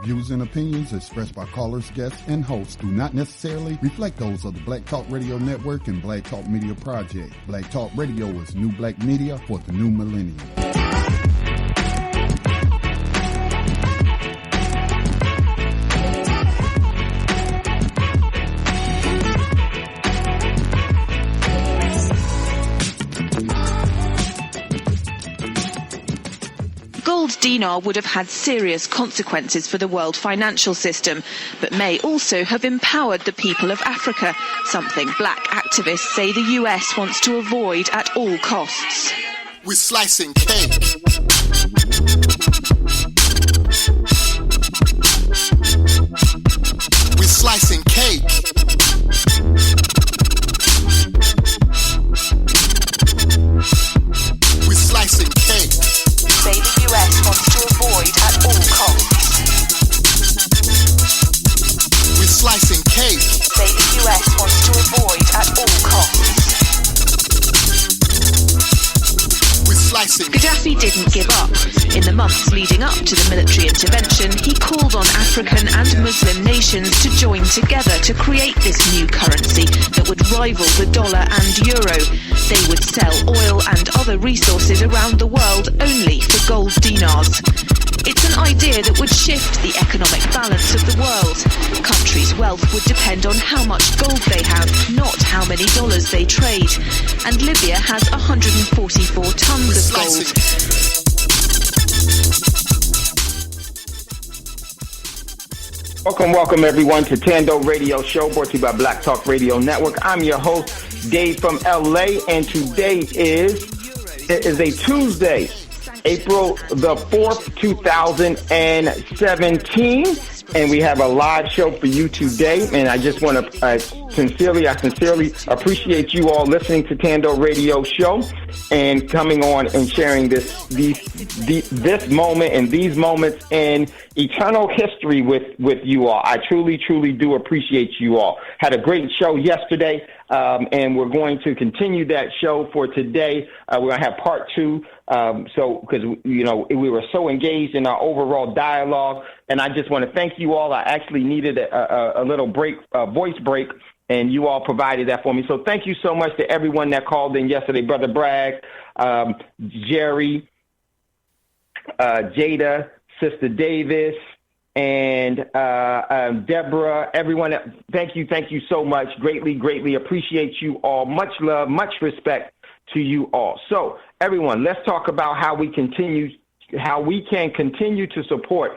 views and opinions expressed by callers, guests, and hosts do not necessarily reflect those of the Black Talk Radio Network and Black Talk Media Project. Black Talk Radio is new black media for the new millennium. Gold dinar would have had serious consequences for the world financial system, but may also have empowered the people of Africa, something black activists say the US wants to avoid at all costs. We're slicing cake. We're slicing cake. We're slicing cake. Say the US wants to avoid at all costs. We're slicing cake. Say the US wants to avoid at all costs. We're slicing. Gaddafi didn't give up. In the months leading up to the military intervention, he called on African and Muslim nations to join together to create this new currency that would rival the dollar and euro. They would sell oil and other resources around the world only for gold dinars. It's an idea that would shift the economic balance of the world. Countries' wealth would depend on how much gold they have, not how many dollars they trade. And Libya has 144 tons of gold. Welcome everyone to Thando Radio Show, brought to you by Black Talk Radio Network. I'm your host, Dave from LA, and today is a Tuesday, April the 4th, 2017, and we have a live show for you today. And I just want to sincerely appreciate you all listening to Thando Radio Show and coming on and sharing this moment and these moments in eternal history with you all. I truly do appreciate you all. Had a great show yesterday, and we're going to continue that show for today. We're going to have part two. Because we were so engaged in our overall dialogue, and I just want to thank you all. I actually needed a little break, voice break, and you all provided that for me. So thank you so much to everyone that called in yesterday, Brother Bragg, Jerry, Jada, Sister Davis, and Deborah. Everyone, thank you so much. Greatly appreciate you all. Much love, much respect to you all. So everyone, let's talk about how we can continue to support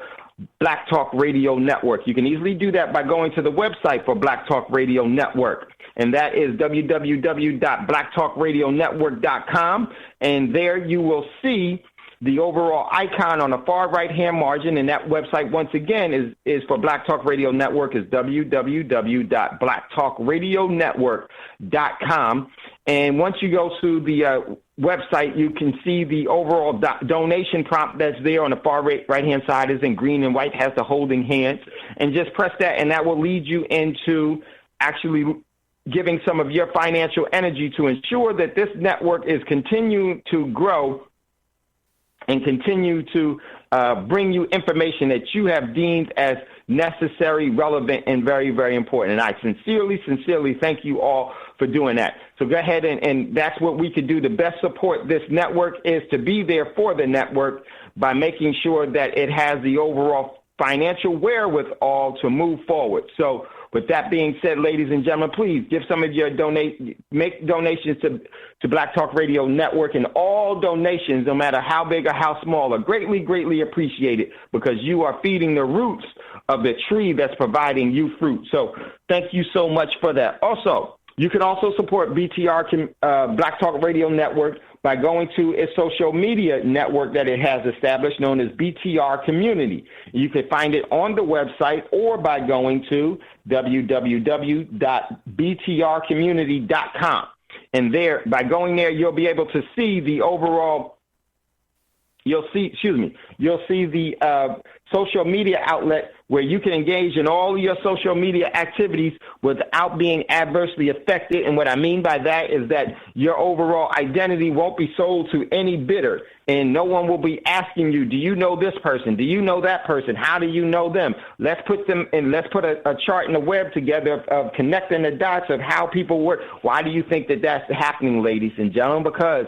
Black Talk Radio Network. You can easily do that by going to the website for Black Talk Radio Network, and that is www.blacktalkradionetwork.com, and there you will see the overall icon on the far right-hand margin, and that website, once again, is for Black Talk Radio Network, is www.blacktalkradionetwork.com. And once you go to the website, you can see the overall donation prompt that's there on the far right-hand side is in green and white, has the holding hands. And just press that, and that will lead you into actually giving some of your financial energy to ensure that this network is continuing to grow and continue to bring you information that you have deemed as necessary, relevant, and very, very important. And I sincerely thank you all for doing that. So go ahead, and that's what we could do. The best support this network is to be there for the network by making sure that it has the overall financial wherewithal to move forward. So with that being said, ladies and gentlemen, please give some of your make donations to Black Talk Radio Network, and all donations, no matter how big or how small, are greatly appreciated, because you are feeding the roots of the tree that's providing you fruit. So thank you so much for that. Also, you can also support BTR, Black Talk Radio Network, by going to its social media network that it has established, known as BTR Community. You can find it on the website or by going to www.btrcommunity.com. And there, by going there, you'll be able to see the overall, you'll see the social media outlet where you can engage in all of your social media activities without being adversely affected. And what I mean by that is that your overall identity won't be sold to any bidder. And no one will be asking you, do you know this person? Do you know that person? How do you know them? Let's put them in. Let's put a chart in the web together of connecting the dots of how people work. Why do you think that that's happening, ladies and gentlemen? Because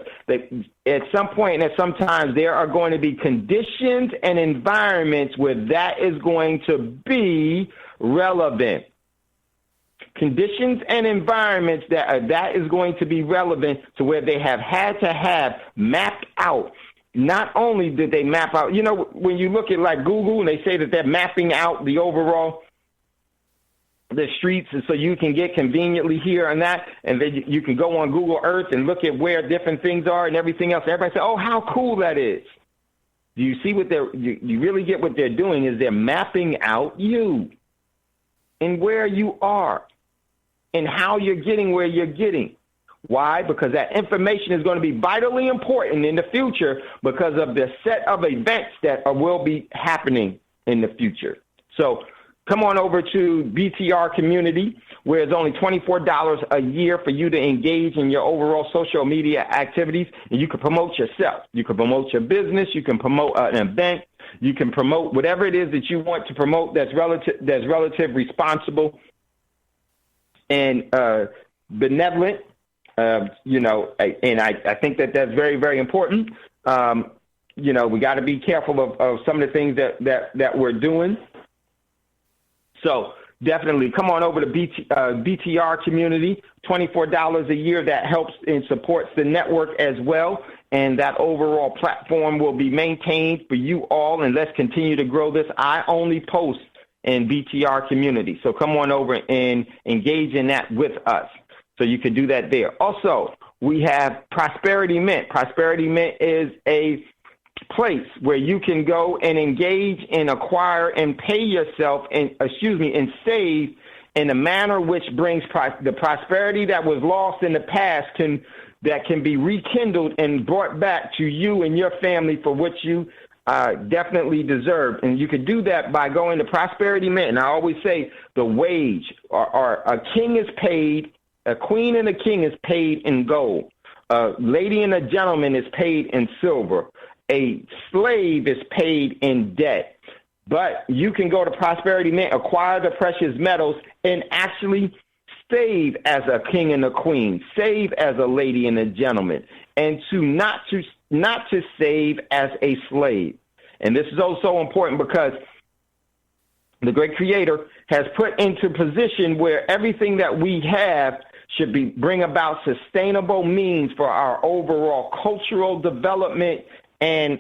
at some point and at some times there are going to be conditions and environments where that is going to be relevant. Conditions and environments that is going to be relevant to where they have had to have mapped out. Not only did they map out, when you look at like Google and they say that they're mapping out the overall the streets, and so you can get conveniently here and that, and then you can go on Google Earth and look at where different things are and everything else. Everybody say, "Oh, how cool that is!" Do you see what you really get what they're doing is they're mapping out you and where you are and how you're getting where you're getting. Why? Because that information is going to be vitally important in the future because of the set of events that will be happening in the future. So come on over to BTR Community, where it's only $24 a year for you to engage in your overall social media activities. And you can promote yourself. You can promote your business. You can promote an event. You can promote whatever it is that you want to promote that's relative, responsible, and benevolent. And I think that that's very, very important. We got to be careful of some of the things that we're doing. So definitely come on over to BTR Community, $24 a year. That helps and supports the network as well. And that overall platform will be maintained for you all. And let's continue to grow this. I only post in BTR Community. So come on over and engage in that with us. So you can do that there. Also, we have Prosperity Mint. Prosperity Mint is a place where you can go and engage and acquire and pay yourself and save in a manner which brings the prosperity that was lost in the past that can be rekindled and brought back to you and your family for what you definitely deserve. And you can do that by going to Prosperity Mint. And I always say the wage or a king is paid. A queen and a king is paid in gold. A lady and a gentleman is paid in silver. A slave is paid in debt. But you can go to Prosperity Mint, acquire the precious metals, and actually save as a king and a queen, save as a lady and a gentleman, and not to save as a slave. And this is also important because the great Creator has put into position where everything that we have should bring about sustainable means for our overall cultural development and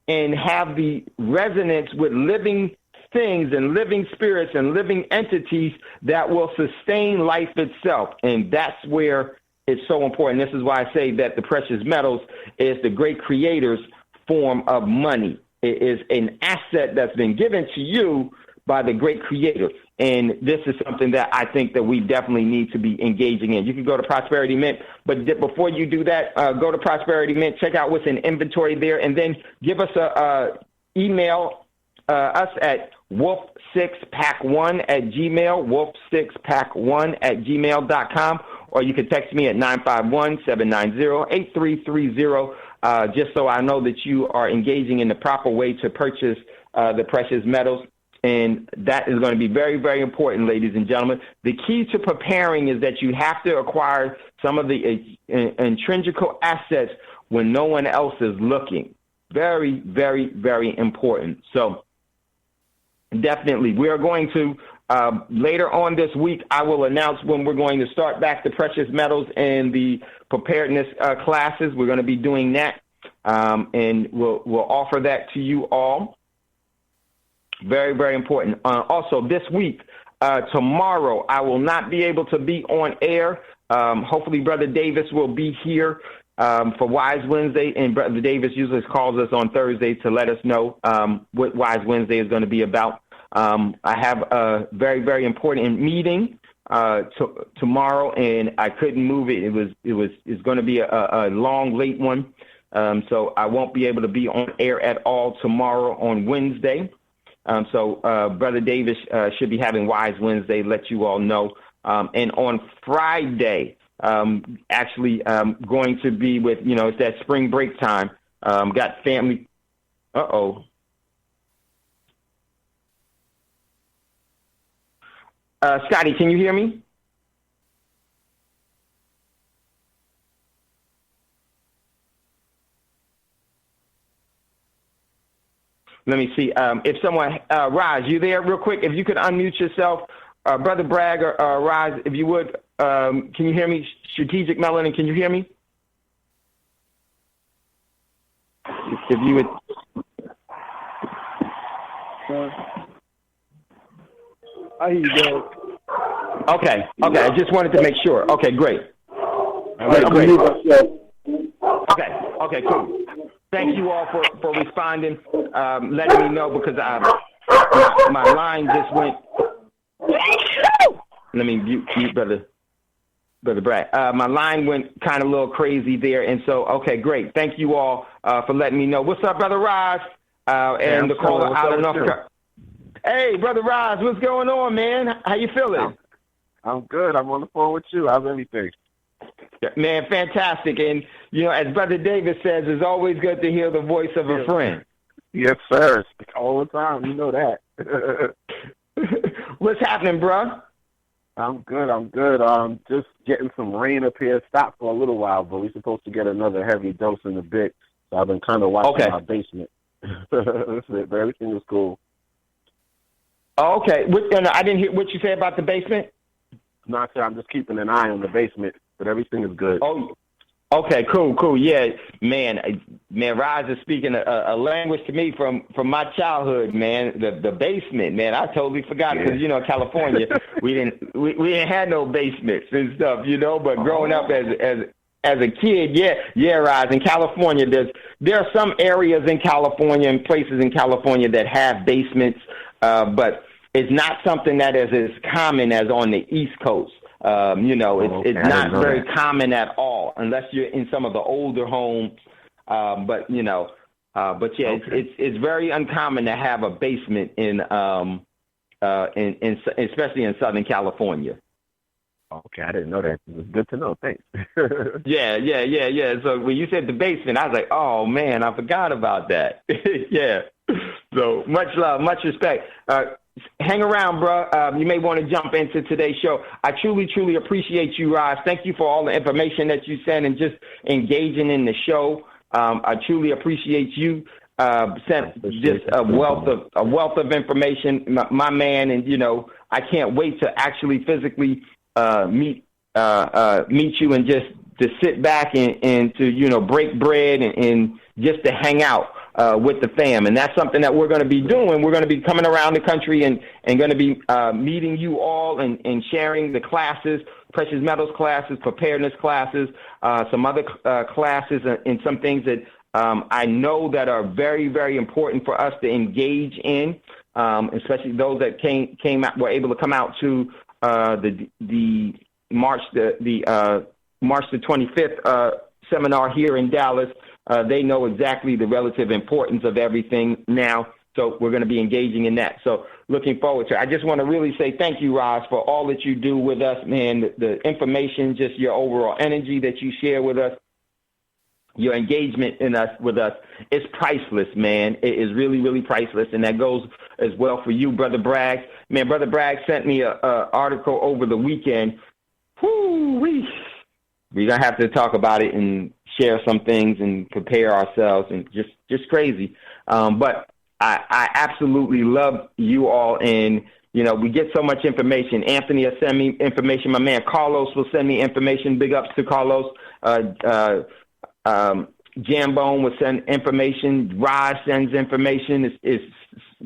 have the resonance with living things and living spirits and living entities that will sustain life itself. And that's where it's so important. This is why I say that the precious metals is the great Creator's form of money. It is an asset that's been given to you by the great Creator. And this is something that I think that we definitely need to be engaging in. You can go to Prosperity Mint, but before you do that, go to Prosperity Mint, check out what's in inventory there, and then give us email us at wolf6pack1@gmail, wolf6pack1@gmail.com, or you can text me at 951-790-8330, just so I know that you are engaging in the proper way to purchase the precious metals. And that is going to be very, very important, ladies and gentlemen. The key to preparing is that you have to acquire some of the intrinsical assets when no one else is looking. Very, very, very important. So definitely, we are going to, later on this week, I will announce when we're going to start back the precious metals and the preparedness classes. We're going to be doing that, and we'll offer that to you all. Very, very important. Also, this week, tomorrow, I will not be able to be on air. Hopefully, Brother Davis will be here for Wise Wednesday, and Brother Davis usually calls us on Thursday to let us know what Wise Wednesday is going to be about. I have a very, very important meeting tomorrow, and I couldn't move it. It's going to be a long, late one, so I won't be able to be on air at all tomorrow on Wednesday. So Brother Davis should be having Wise Wednesday, let you all know. And on Friday, actually going to be with, it's that spring break time. Got family. Uh-oh. Scotty, can you hear me? Let me see. If someone, Raj, you there real quick? If you could unmute yourself, Brother Bragg or Raj, if you would, can you hear me? Strategic Melanin, can you hear me? If you would. I hear you, Dad. Okay. I just wanted to make sure. Okay, great. Great. Okay, cool. Thank you all for responding, letting me know, because my line just went. Let me mute Brother Bragg. My line went kind of a little crazy there, and so, okay, great. Thank you all for letting me know. What's up, Brother Raj? And the caller out of North Carolina. Hey, Brother Raj, what's going on, man? How you feeling? I'm good. I'm on the phone with you. How's everything? Man, fantastic. And, as Brother Davis says, it's always good to hear the voice of a friend. Yes, sir. All the time. You know that. What's happening, bro? I'm good. Just getting some rain up here. Stopped for a little while, but we're supposed to get another heavy dose in a bit. So I've been kind of watching my basement. That's it, but everything is cool. Okay. I didn't hear what you said about the basement. No, sir. I'm just keeping an eye on the basement, but everything is good. Oh, okay, cool. Yeah, man, Raj is speaking a language to me from my childhood, man. The basement, man. I totally forgot because California, we didn't have no basements and stuff, But growing up as a kid, yeah, Raj, in California, there are some areas in California and places in California that have basements, but it's not something that is as common as on the East Coast. It's not very common at all unless you're in some of the older homes. It's very uncommon to have a basement in especially in Southern California. Okay, I didn't know that. It was good to know. Thanks. Yeah. So when you said the basement, I was like, oh man, I forgot about that. Yeah. So much love, much respect. Hang around, bro. You may want to jump into today's show. I truly appreciate you, Raj. Thank you for all the information that you sent and just engaging in the show. I truly appreciate you. Sent just a wealth of information, my man. And I can't wait to actually physically meet you and just to sit back and to break bread and just to hang out with the fam. And that's something that we're going to be doing. We're going to be coming around the country and going to be meeting you all and sharing the classes, precious metals classes, preparedness classes, some other classes, and some things that I know that are very, very important for us to engage in, especially those that came out, were able to come out to the March the 25th seminar here in Dallas. They know exactly the relative importance of everything now, so we're going to be engaging in that. So looking forward to it. I just want to really say thank you, Roz, for all that you do with us, man, the information, just your overall energy that you share with us, your engagement with us is priceless, man. It is really, really priceless, and that goes as well for you, Brother Bragg. Man, Brother Bragg sent me an article over the weekend. We're going to have to talk about it and share some things and prepare ourselves, and just crazy. But I absolutely love you all, and, we get so much information. Anthony will send me information. My man Carlos will send me information. Big ups to Carlos. Jambone will send information. Raj sends information. It's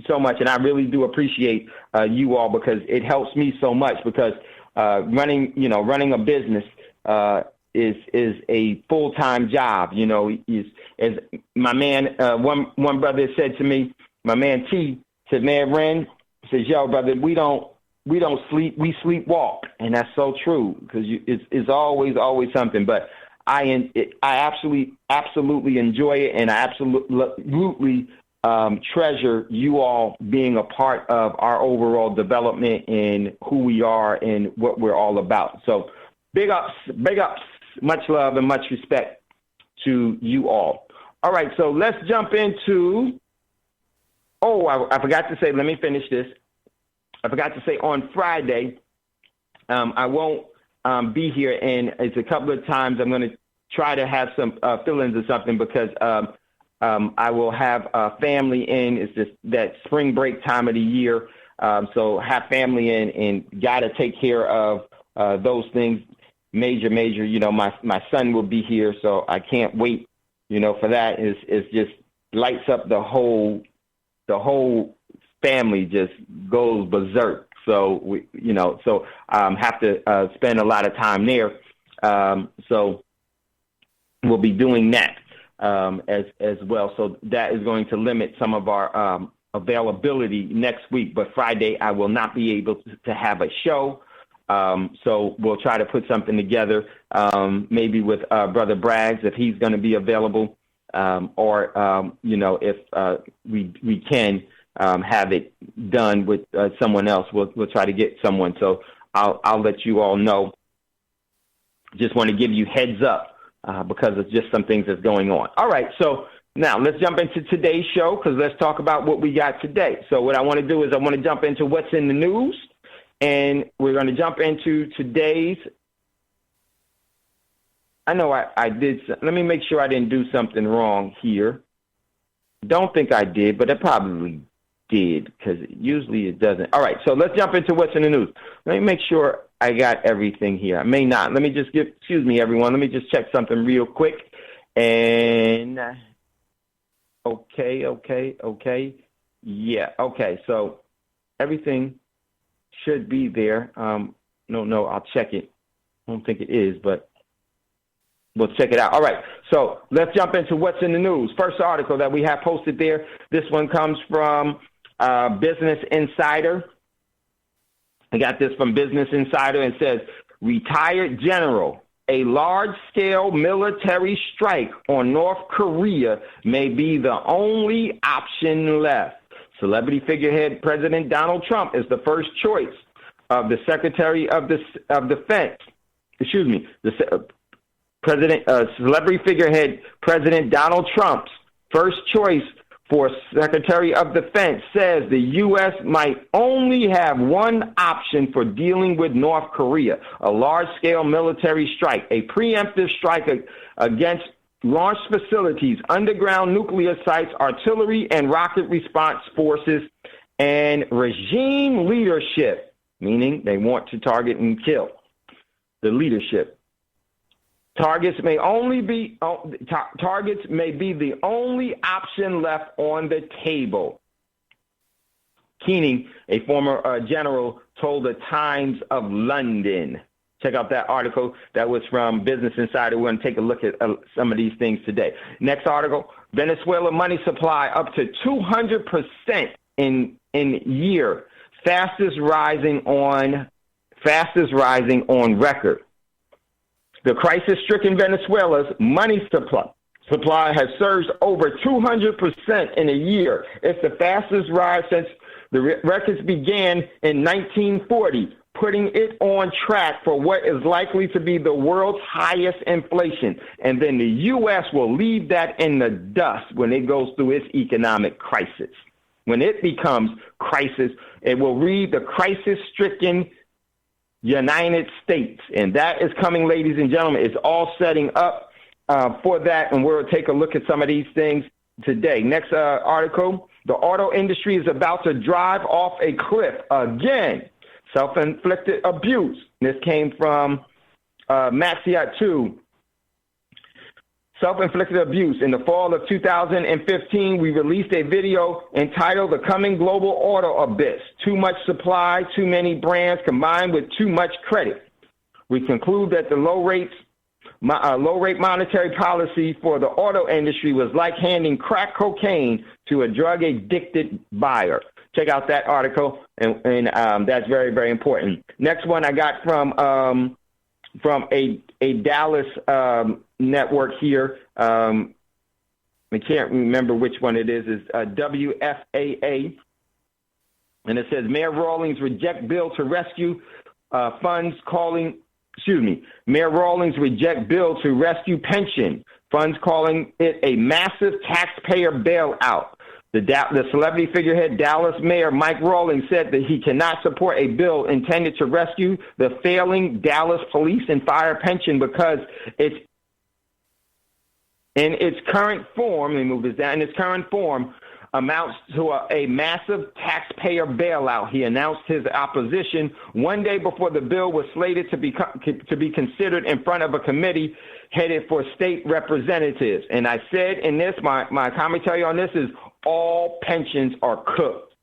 so much, and I really do appreciate you all, because it helps me so much, because running a business is a full-time job. As my man, one brother said to me, my man T said, man, Ren says, yo, brother, we don't sleep, we sleepwalk. And that's so true, because it's always something. But I absolutely enjoy it, and I absolutely treasure you all being a part of our overall development and who we are and what we're all about. So big ups, much love and much respect to you all. All right, so let's jump into, I forgot to say, let me finish this. I forgot to say on Friday, I won't be here, and it's a couple of times I'm going to try to have some fill-ins or something because I will have family in. It's just that spring break time of the year, so have family in and got to take care of those things. Major. You know, my son will be here, so I can't wait. You know, for that it's just lights up the whole family just goes berserk. So we, you know, have to spend a lot of time there. So we'll be doing that as well. So that is going to limit some of our availability next week. But Friday I will not be able to have a show. So we'll try to put something together, maybe with Brother Braggs if he's going to be available, or you know, if we can have it done with someone else. We'll try to get someone. So I'll let you all know. Just want to give you heads up because of just some things that's going on. All right, so now let's jump into today's show because let's talk about what we got today. So what I want to do is I want to jump into what's in the news. And we're going to jump into today's. I know I did. Let me make sure I didn't do something wrong here. Don't think I did, but I probably did because usually it doesn't. All right, so let's jump into what's in the news. Let me make sure I got everything here. I may not. Let me just excuse me, everyone. Let me just check something real quick. And okay. Yeah, okay. So everything should be there. No, I'll check it. I don't think it is, but we'll check it out. All right, so let's jump into what's in the news. First article that we have posted there, this one comes from Business Insider. I got this from Business Insider and says, retired general, a large-scale military strike on North Korea may be the only option left. Celebrity figurehead President Donald Trump is the first choice of the Secretary of Defense. Excuse me, celebrity figurehead President Donald Trump's first choice for Secretary of Defense says the U.S. might only have one option for dealing with North Korea: a large-scale military strike, a preemptive strike against launch facilities, underground nuclear sites, artillery and rocket response forces, and regime leadership, meaning they want to target and kill the leadership. Targets may be the only option left on the table. Keening, a former general, told the Times of London. Check out that article. That was from Business Insider. We're going to take a look at some of these things today. Next article, Venezuela money supply up to 200% in year. Fastest rising on record. The crisis-stricken Venezuela's money supply has surged over 200% in a year. It's the fastest rise since the records began in 1940. Putting it on track for what is likely to be the world's highest inflation. And then the U.S. will leave that in the dust when it goes through its economic crisis. When it becomes crisis, it will read the crisis-stricken United States. And that is coming, ladies and gentlemen. It's all setting up for that, and we'll take a look at some of these things today. Next article, the auto industry is about to drive off a cliff again. Self-inflicted abuse. This came from Maxiat 2. Self-inflicted abuse. In the fall of 2015, we released a video entitled The Coming Global Auto Abyss. Too much supply, too many brands, combined with too much credit. We conclude that the low-rate monetary policy for the auto industry was like handing crack cocaine to a drug-addicted buyer. Check out that article, and that's very, very important. Next one I got from a Dallas network here. I can't remember which one it is WFAA. And it says, Mayor Rawlings reject bill to rescue Mayor Rawlings reject bill to rescue pension funds, calling it a massive taxpayer bailout. The celebrity figurehead Dallas Mayor Mike Rawlings said that he cannot support a bill intended to rescue the failing Dallas police and fire pension because it's in its current form. Let me move this down. In its current form, amounts to a massive taxpayer bailout. He announced his opposition one day before the bill was slated to be considered in front of a committee headed for state representatives. And I said in this, my commentary on this is all pensions are cooked,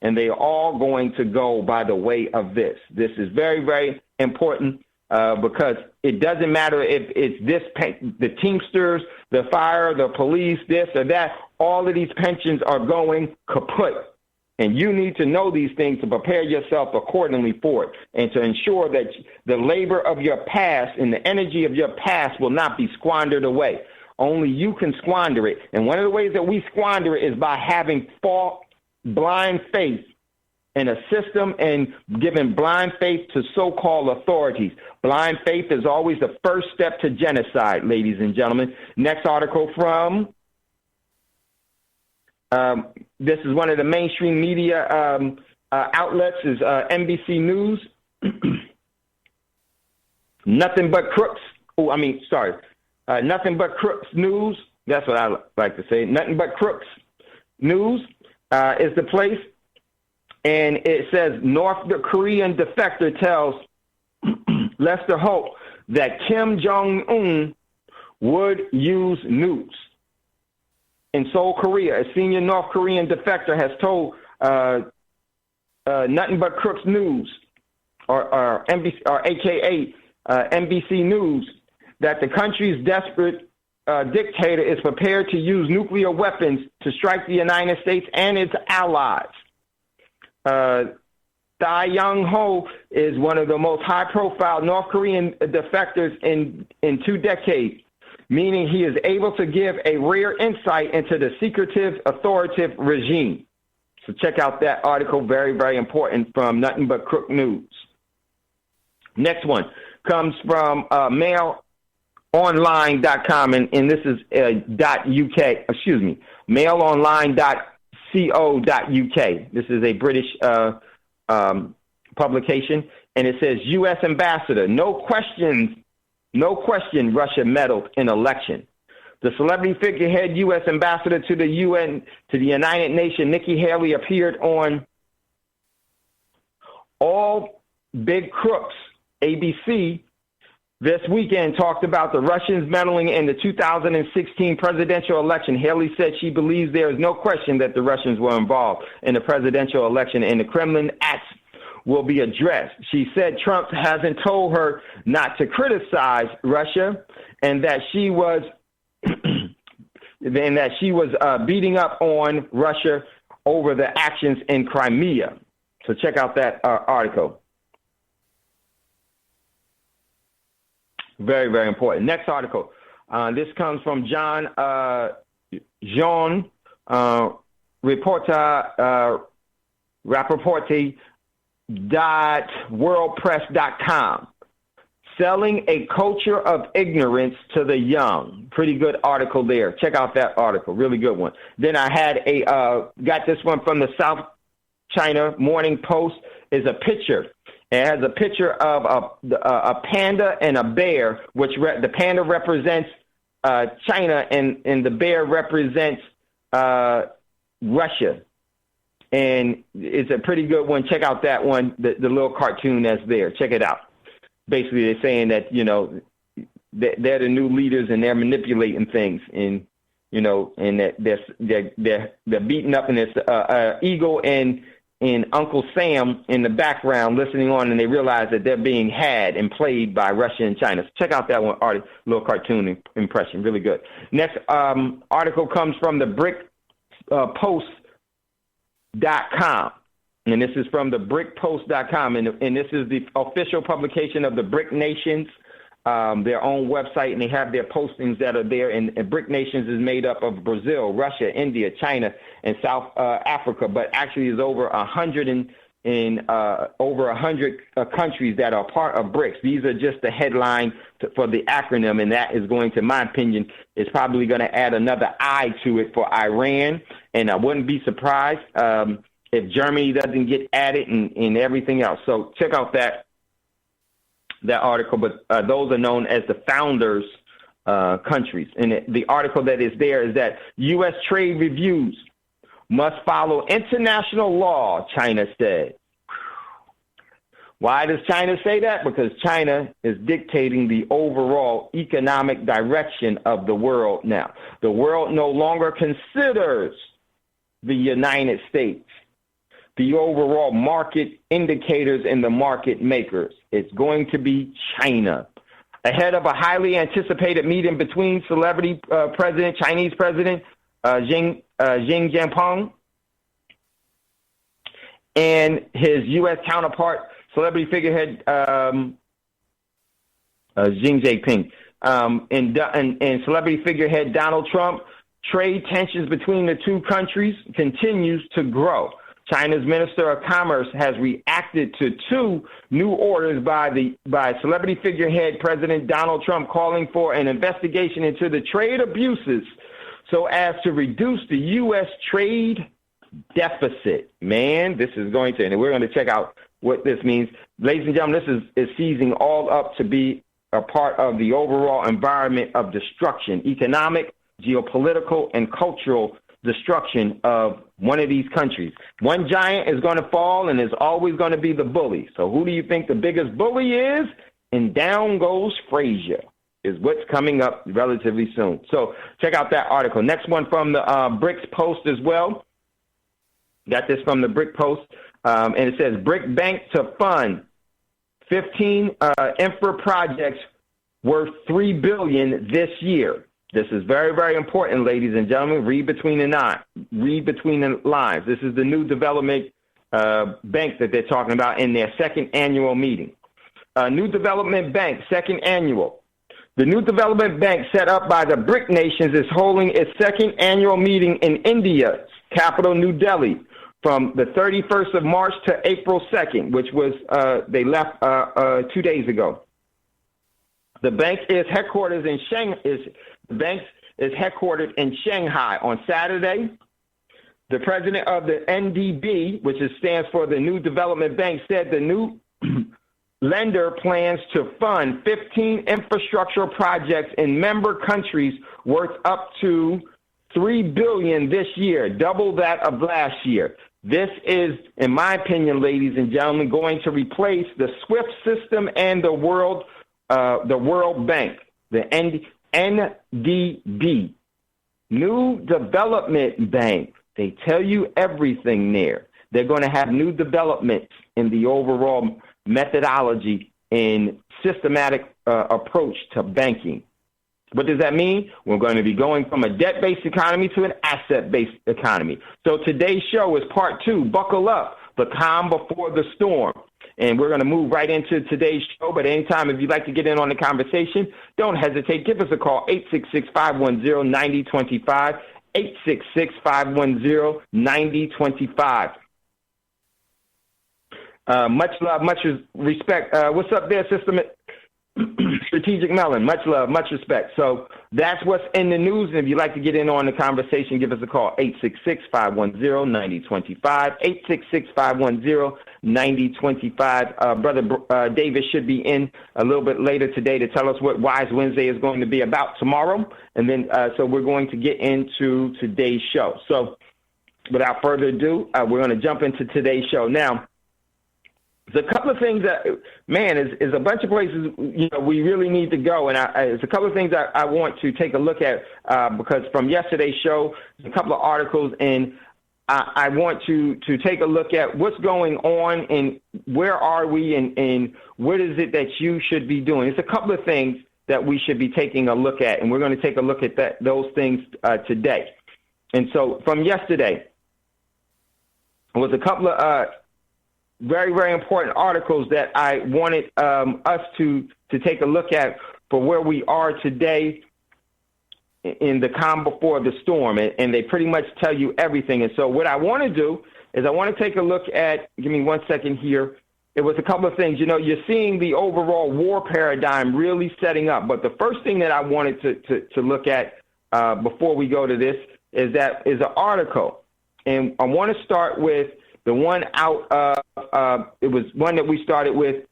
and they are all going to go by the way of this. This is very, very important because it doesn't matter if it's the Teamsters, the fire, the police, this or that. All of these pensions are going kaput. And you need to know these things to prepare yourself accordingly for it and to ensure that the labor of your past and the energy of your past will not be squandered away. Only you can squander it. And one of the ways that we squander it is by having blind faith in a system and giving blind faith to so-called authorities. Blind faith is always the first step to genocide, ladies and gentlemen. Next article from... this is one of the mainstream media outlets, is NBC News. Nothing but crooks. Nothing but crooks news. That's what I like to say. Nothing but crooks news is the place. And it says North Korean defector tells Lester Holt that Kim Jong-un would use nukes. In Seoul, Korea, a senior North Korean defector has told Nothing But Crooks News, or NBC, or AKA NBC News, that the country's desperate dictator is prepared to use nuclear weapons to strike the United States and its allies. Tsai Young-ho is one of the most high-profile North Korean defectors in 2 decades, meaning he is able to give a rare insight into the secretive, authoritative regime. So check out that article, very, very important, from Nothing But Crook News. Next one comes from mailonline.com, and this is mailonline.co.uk. This is a British publication, and it says, U.S. Ambassador, no question, Russia meddled in election. The celebrity figurehead U.S. Ambassador to the UN, to the United Nations, Nikki Haley, appeared on All Big Crooks, ABC, this weekend, talked about the Russians meddling in the 2016 presidential election. Haley said she believes there is no question that the Russians were involved in the presidential election, and the Kremlin acts will be addressed. She said Trump hasn't told her not to criticize Russia, and that she was beating up on Russia over the actions in Crimea. So check out that article. Very, very important. Next article. This comes from John Jean, Rapporte.wordpress.com. Selling a culture of ignorance to the young. Pretty good article there. Check out that article. Really good one. Then I had got this one from the South China Morning Post. Is a picture. It has a picture of a panda and a bear, which the panda represents China and the bear represents Russia. And it's a pretty good one. Check out that one, the little cartoon that's there. Check it out. Basically, they're saying that, they're the new leaders and they're manipulating things, and, and that they're beating up, and there's Eagle and Uncle Sam in the background listening on, and they realize that they're being had and played by Russia and China. So check out that one, little cartoon impression. Really good. Next article comes from the BRICPost.com. And this is from the BRICPost.com. And this is the official publication of the BRIC nations their own website, and they have their postings that are there. And BRIC nations is made up of Brazil, Russia, India, China, and South Africa. But actually, is over 100 countries that are part of BRICS. These are just the headline for the acronym, and that is going to, in my opinion, is probably going to add another I to it for Iran. And I wouldn't be surprised if Germany doesn't get added and everything else. So check out that article. But those are known as the founders countries. And the article that is there is that U.S. trade reviews must follow international law, China said. Why does China say that? Because China is dictating the overall economic direction of the world now. The world no longer considers the United States the overall market indicators and the market makers. It's going to be China. Ahead of a highly anticipated meeting between Chinese President Xi Jinping and his U.S. counterpart, celebrity figurehead Xi Jinping, and celebrity figurehead Donald Trump, trade tensions between the two countries continues to grow. China's Minister of Commerce has reacted to two new orders by celebrity figurehead President Donald Trump, calling for an investigation into the trade abuses so as to reduce the U.S. trade deficit. Man, this is going to, and we're going to check out what this means. Ladies and gentlemen, this is seizing all up to be a part of the overall environment of destruction, economic, geopolitical, and cultural destruction of one of these countries. One giant is going to fall, and there's always going to be the bully. So who do you think the biggest bully is? And down goes Frazier is what's coming up relatively soon. So check out that article. Next one from the BRICS Post as well. Got this from the BRIC Post, and it says BRIC Bank to fund 15 infra projects worth $3 billion this year. This is very, very important, ladies and gentlemen. Read between the lines. This is the new development bank that they're talking about in their second annual meeting. New Development Bank, second annual. The New Development Bank, set up by the BRIC nations, is holding its second annual meeting in India's capital, New Delhi, from the 31st of March to April 2nd, which was they left 2 days ago. The bank is headquartered in Shanghai. On Saturday, the president of the NDB, which stands for the New Development Bank, said the new lender plans to fund 15 infrastructure projects in member countries worth up to $3 billion this year, double that of last year. This is, in my opinion, ladies and gentlemen, going to replace the SWIFT system and the World Bank, the NDB, New Development Bank. They tell you everything there. They're going to have new developments in the overall methodology and systematic approach to banking. What does that mean? We're going to be going from a debt-based economy to an asset-based economy. So today's show is part 2. Buckle up, the calm before the storm. And we're going to move right into today's show. But anytime, if you'd like to get in on the conversation, don't hesitate. Give us a call, 866-510-9025, 866-510-9025. Much love, much respect. What's up there, System Strategic Melon? Much love, much respect. So that's what's in the news. And if you'd like to get in on the conversation, give us a call, 866-510-9025, 866-510-9025. Brother Davis should be in a little bit later today to tell us what Wise Wednesday is going to be about tomorrow. And then so we're going to get into today's show. So without further ado, we're going to jump into today's show. Now, there's a couple of things that, man, is a bunch of places, we really need to go. And there's a couple of things I want to take a look at because from yesterday's show, a couple of articles, and I want to take a look at what's going on and where are we and what is it that you should be doing. It's a couple of things that we should be taking a look at, and we're going to take a look at those things today. And so from yesterday was a couple of very, very important articles that I wanted us to take a look at. for where we are today in the calm before the storm, and they pretty much tell you everything. And so what I want to do is I want to take a look at, give me 1 second here. It was a couple of things. You're seeing the overall war paradigm really setting up. But the first thing that I wanted to look at before we go to this is an article. And I want to start with the one out it was one that we started with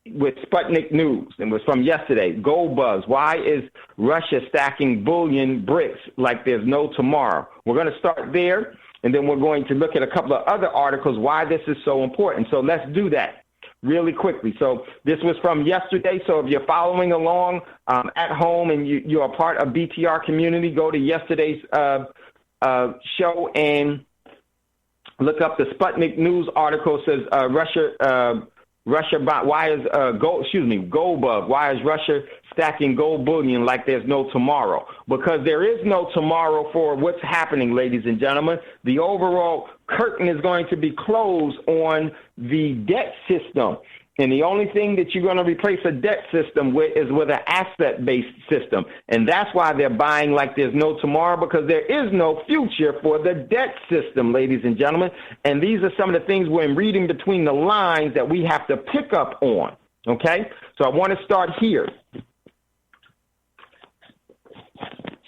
Sputnik News, and was from yesterday. Gold buzz. Why is Russia stacking bullion bricks like there's no tomorrow? We're going to start there, and then we're going to look at a couple of other articles why this is so important. So let's do that really quickly. So this was from yesterday. So if you're following along at home and you're a part of BTR community, go to yesterday's show and look up the Sputnik News article. It says gold bug. Why is Russia stacking gold bullion like there's no tomorrow? Because there is no tomorrow for what's happening, ladies and gentlemen. The overall curtain is going to be closed on the debt system. And the only thing that you're going to replace a debt system with is with an asset-based system. And that's why they're buying like there's no tomorrow, because there is no future for the debt system, ladies and gentlemen. And these are some of the things when reading between the lines that we have to pick up on, okay? So I want to start here.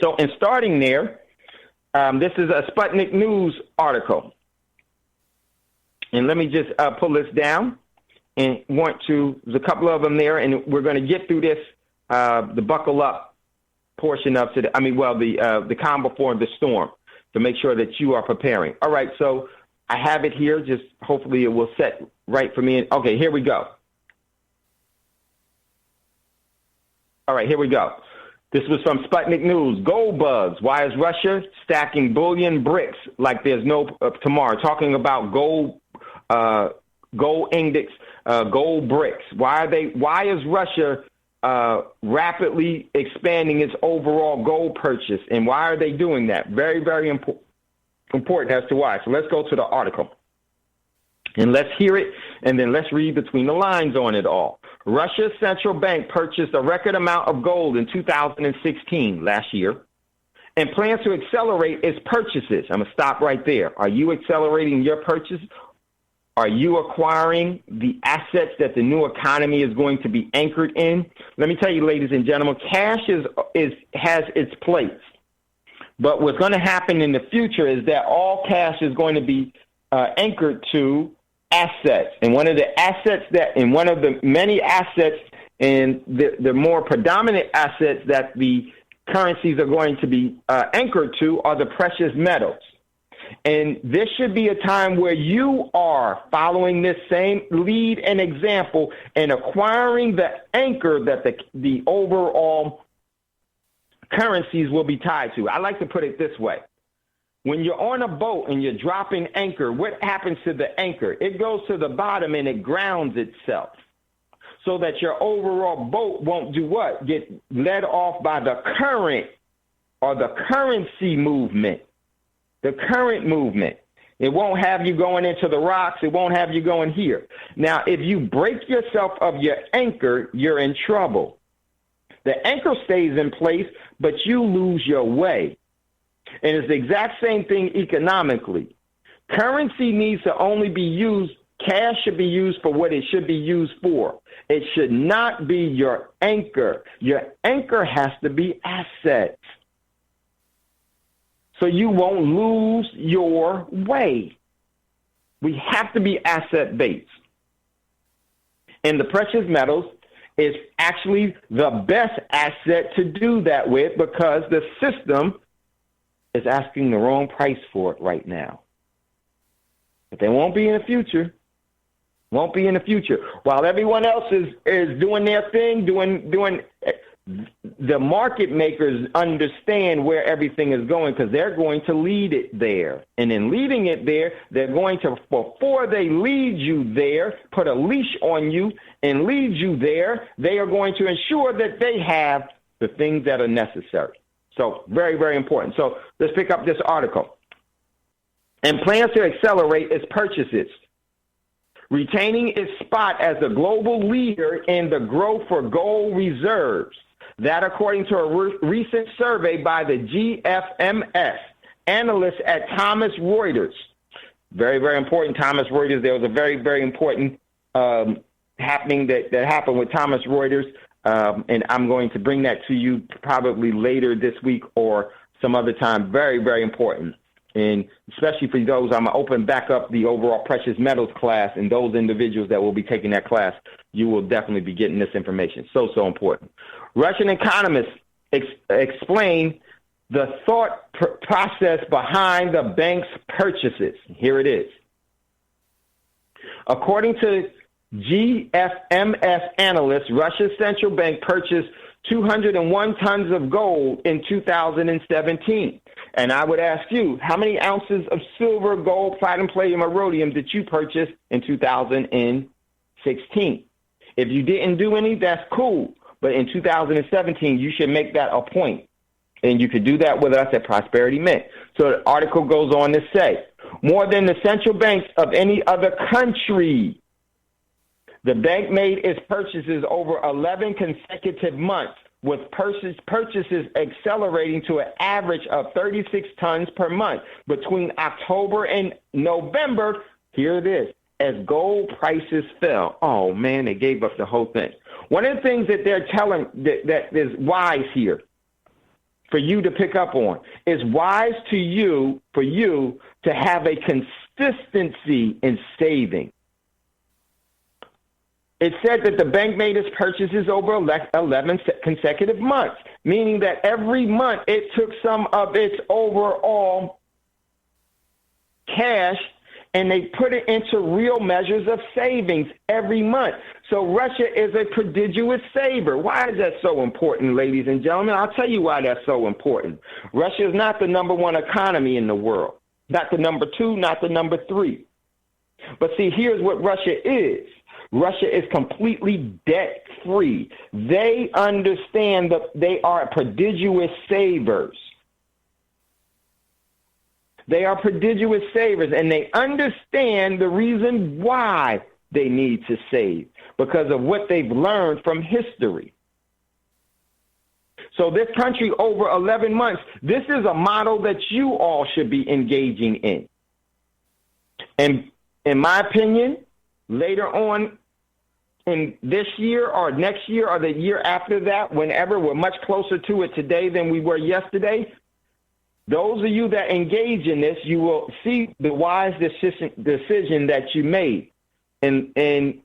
So in starting there, this is a Sputnik News article. And let me just pull this down. And there's a couple of them there, and we're going to get through this, the buckle up portion of today. The calm before the storm, to make sure that you are preparing. All right, so I have it here. Just hopefully it will set right for me. Okay, here we go. All right, here we go. This was from Sputnik News. Gold buzz. Why is Russia stacking bullion bricks like there's no tomorrow? Talking about gold index. Gold bricks. Why is Russia rapidly expanding its overall gold purchase, and why are they doing that? Very, very important as to why. So let's go to the article, and let's hear it, and then let's read between the lines on it all. Russia's central bank purchased a record amount of gold in 2016, last year, and plans to accelerate its purchases. I'm going to stop right there. Are you accelerating your purchase? Are you acquiring the assets that the new economy is going to be anchored in? Let me tell you, ladies and gentlemen, cash has its place. But what's going to happen in the future is that all cash is going to be anchored to assets. And one of the many assets and the more predominant assets that the currencies are going to be anchored to are the precious metals. And this should be a time where you are following this same lead and example and acquiring the anchor that the overall currencies will be tied to. I like to put it this way. When you're on a boat and you're dropping anchor, what happens to the anchor? It goes to the bottom and it grounds itself so that your overall boat won't do what? Get led off by the current or the currency movement. The current movement. It won't have you going into the rocks. It won't have you going here. Now, if you break yourself of your anchor, you're in trouble. The anchor stays in place, but you lose your way. And it's the exact same thing economically. Currency needs to only be used. Cash should be used for what it should be used for. It should not be your anchor. Your anchor has to be assets. So you won't lose your way. We have to be asset-based. And the precious metals is actually the best asset to do that with, because the system is asking the wrong price for it right now. But they won't be in the future. Won't be in the future. While everyone else is doing their thing, doing the market makers understand where everything is going, because they're going to lead it there. And in leading it there, they're going to, before they lead you there, put a leash on you and lead you there, they are going to ensure that they have the things that are necessary. So very, very important. So let's pick up this article. And plans to accelerate its purchases. retaining its spot as the global leader in the growth for gold reserves. That, according to a recent survey by the GFMS analysts at Thomson Reuters. Very, very important, Thomson Reuters. There was a very, very important happening that happened with Thomson Reuters, and I'm going to bring that to you probably later this week or some other time. Very, very important. And especially for those, I'm going to open back up the overall precious metals class, and those individuals that will be taking that class, you will definitely be getting this information. So important. Russian economists explain the thought process behind the bank's purchases. Here it is. According to GFMS analysts, Russia's central bank purchased 201 tons of gold in 2017. And I would ask you, how many ounces of silver, gold, platinum, palladium, or rhodium did you purchase in 2016? If you didn't do any, that's cool. But in 2017, you should make that a point. And you could do that with us at Prosperity Mint. So the article goes on to say, more than the central banks of any other country, the bank made its purchases over 11 consecutive months, with purchases accelerating to an average of 36 tons per month between October and November. Here it is, as gold prices fell. Oh, man, they gave up the whole thing. One of the things that they're telling that is wise here for you to pick up on is wise for you to have a consistency in saving. It said that the bank made its purchases over 11 consecutive months, meaning that every month it took some of its overall cash and they put it into real measures of savings every month. So Russia is a prodigious saver. Why is that so important, ladies and gentlemen? I'll tell you why that's so important. Russia is not the number one economy in the world, not the number two, not the number three. But see, here's what Russia is. Russia is completely debt-free. They understand that they are prodigious savers. They are prodigious savers, and they understand the reason why they need to save, because of what they've learned from history. So this country, over 11 months, this is a model that you all should be engaging in. And in my opinion, later on in this year or next year or the year after that, whenever, we're much closer to it today than we were yesterday. Those of you that engage in this, you will see the wise decision that you made. And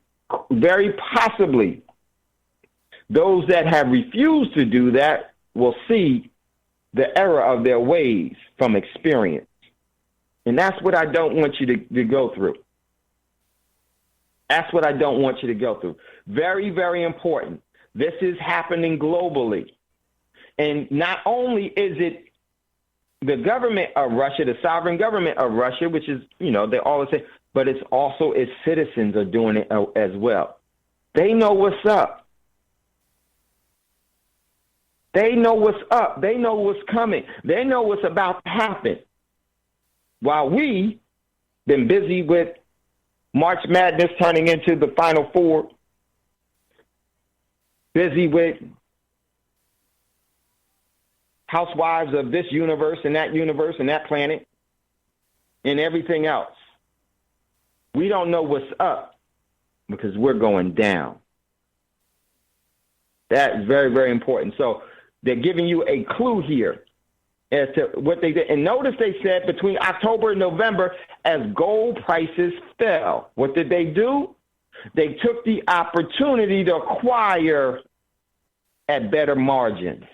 very possibly those that have refused to do that will see the error of their ways from experience. And that's what I don't want you to go through. That's what I don't want you to go through. Very, very important. This is happening globally. And not only is it the government of Russia, the sovereign government of Russia, which is, they always say, but it's also its citizens are doing it as well. They know what's up. They know what's up. They know what's coming. They know what's about to happen. While we been busy with March Madness turning into the Final Four, busy with housewives of this universe and that planet and everything else. We don't know what's up because we're going down. That is very, very important. So they're giving you a clue here as to what they did. And notice they said between October and November, as gold prices fell, what did they do? They took the opportunity to acquire at better margins.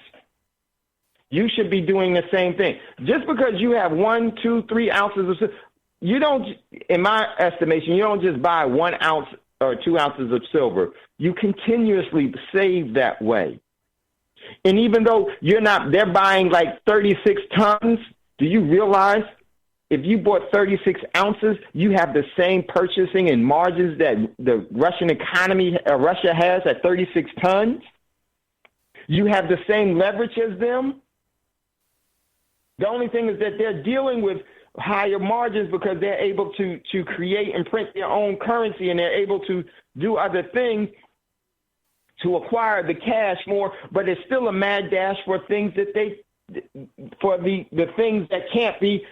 You should be doing the same thing. Just because you have 1, 2, 3 ounces of silver, you don't, in my estimation, you don't just buy 1 ounce or 2 ounces of silver. You continuously save that way. And even though they're buying like 36 tons, do you realize if you bought 36 ounces, you have the same purchasing and margins that the Russian economy, Russia has at 36 tons? You have the same leverage as them? The only thing is that they're dealing with higher margins because they're able to create and print their own currency, and they're able to do other things to acquire the cash more, but it's still a mad dash for things that the things that can't be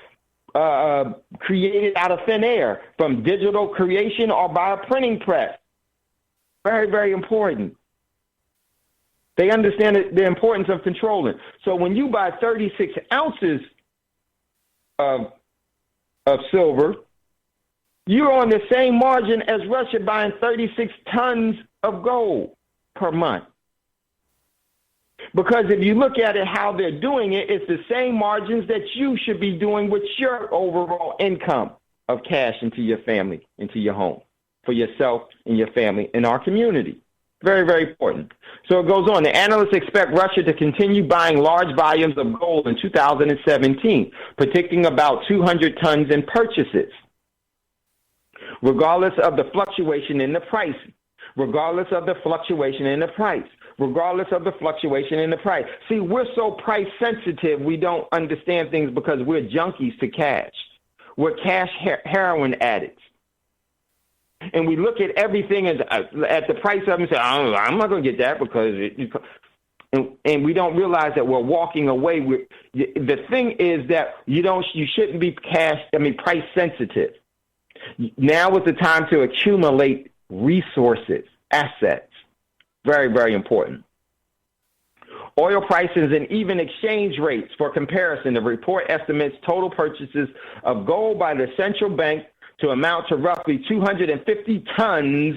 created out of thin air from digital creation or by a printing press. Very, very important. They understand the importance of controlling. So when you buy 36 ounces of silver, you're on the same margin as Russia buying 36 tons of gold per month. Because if you look at it, how they're doing it, it's the same margins that you should be doing with your overall income of cash into your family, into your home, for yourself and your family in our community. Very, very important. So it goes on. The analysts expect Russia to continue buying large volumes of gold in 2017, predicting about 200 tons in purchases, regardless of the fluctuation in the price. Regardless of the fluctuation in the price. Regardless of the fluctuation in the price. See, we're so price sensitive, we don't understand things because we're junkies to cash. We're cash heroin addicts. And we look at everything as at the price of it and say, I'm not going to get that because and we don't realize that we're walking away with the thing is that you shouldn't be price sensitive. Now is the time to accumulate resources, assets. Very, very important. Oil prices and even exchange rates for comparison. The report estimates total purchases of gold by the central bank to amount to roughly 250 tons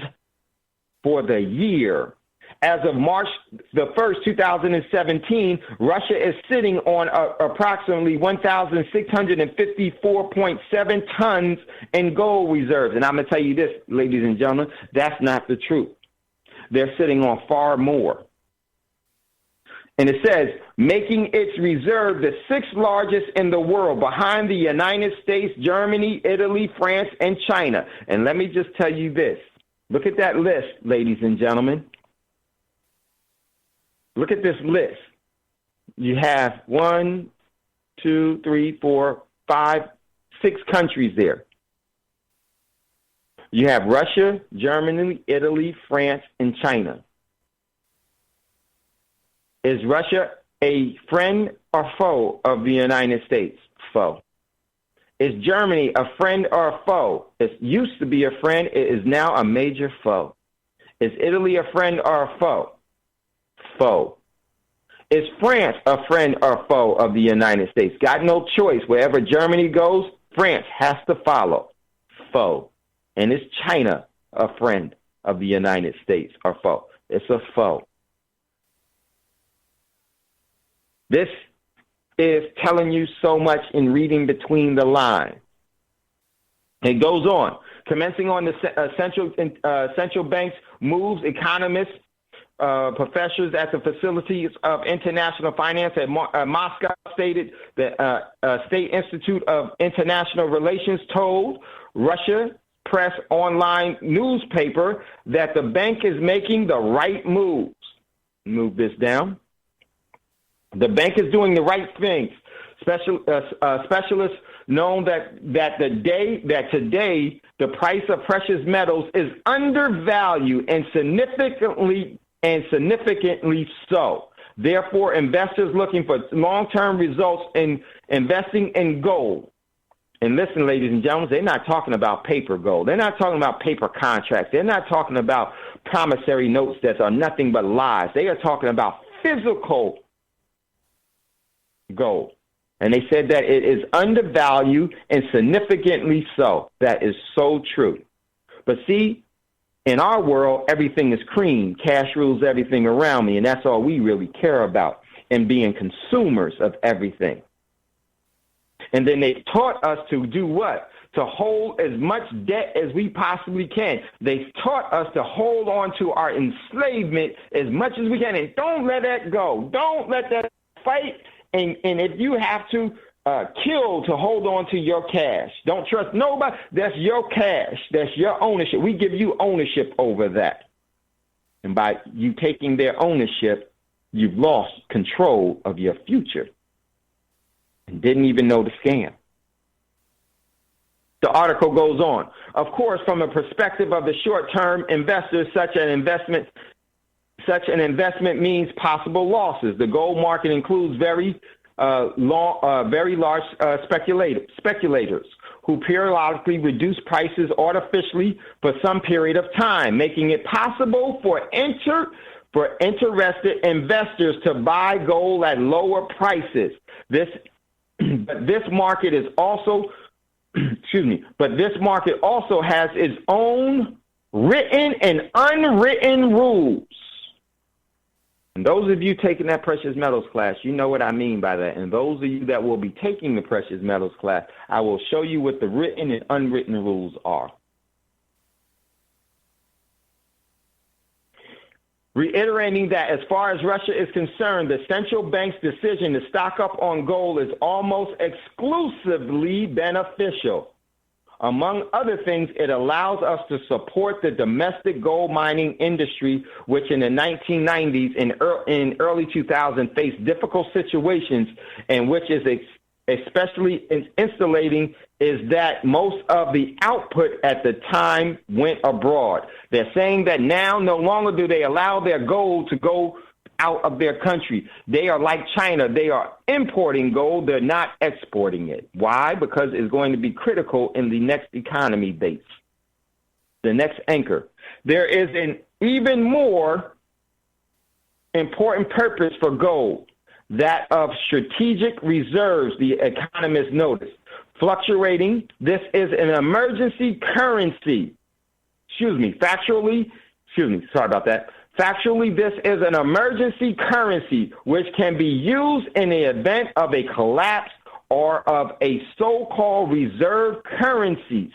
for the year. As of March the 1st, 2017, Russia is sitting on approximately 1,654.7 tons in gold reserves. And I'm going to tell you this, ladies and gentlemen, that's not the truth. They're sitting on far more. And it says, making its reserve the sixth largest in the world, behind the United States, Germany, Italy, France, and China. And let me just tell you this. Look at that list, ladies and gentlemen. Look at this list. You have 1, 2, 3, 4, 5, 6 countries there. You have Russia, Germany, Italy, France, and China. Is Russia a friend or foe of the United States? Foe. Is Germany a friend or a foe? It used to be a friend. It is now a major foe. Is Italy a friend or a foe? Foe. Is France a friend or foe of the United States? Got no choice. Wherever Germany goes, France has to follow. Foe. And is China a friend of the United States or foe? It's a foe. This is telling you so much in reading between the lines. It goes on. Commencing on the central bank's moves, economists, professors at the facilities of international finance at Moscow stated that State Institute of International Relations told Russia Press online newspaper that the bank is making the right moves. Move this down. The bank is doing the right things. Specialists know that today the price of precious metals is undervalued and significantly so. Therefore, investors looking for long-term results in investing in gold. And listen, ladies and gentlemen, they're not talking about paper gold. They're not talking about paper contracts. They're not talking about promissory notes that are nothing but lies. They are talking about physical gold. And they said that it is undervalued and significantly so. That is so true. But see, in our world, everything is cream. Cash rules everything around me, and that's all we really care about, and being consumers of everything. And then they taught us to do what? To hold as much debt as we possibly can. They taught us to hold on to our enslavement as much as we can. And don't let that go. Don't let that fight. And if you have to kill to hold on to your cash, don't trust nobody. That's your cash. That's your ownership. We give you ownership over that. And by you taking their ownership, you've lost control of your future. And didn't even know the scam. The article goes on. Of course, from a perspective of the short-term investors, such an investment means possible losses. The gold market includes very large speculators who periodically reduce prices artificially for some period of time, making it possible for interested investors to buy gold at lower prices. This market is also but this market also has its own written and unwritten rules. And those of you taking that precious metals class, you know what I mean by that. And those of you that will be taking the precious metals class, I will show you what the written and unwritten rules are. Reiterating that as far as Russia is concerned, the central bank's decision to stock up on gold is almost exclusively beneficial. Among other things, it allows us to support the domestic gold mining industry, which in the 1990s and in early 2000s faced difficult situations, and which is especially insulating is that most of the output at the time went abroad. They're saying that now no longer do they allow their gold to go out of their country. They are like China. They are importing gold. They're not exporting it. Why? Because it's going to be critical in the next economy base, the next anchor. There is an even more important purpose for gold, that of strategic reserves, the economists notice. Fluctuating, this is an emergency currency. Factually, this is an emergency currency which can be used in the event of a collapse or of a so-called reserve currencies,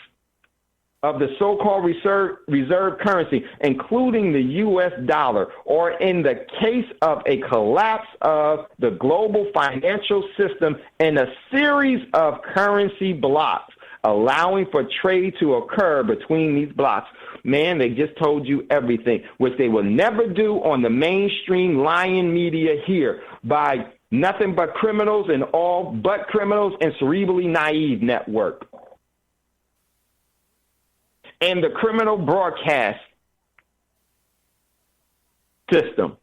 reserve currency, including the U.S. dollar, or in the case of a collapse of the global financial system in a series of currency blocks, allowing for trade to occur between these blocks. Man, they just told you everything, which they will never do on the mainstream lying media here by nothing but criminals and all but criminals and cerebrally naive network. And the criminal broadcast system.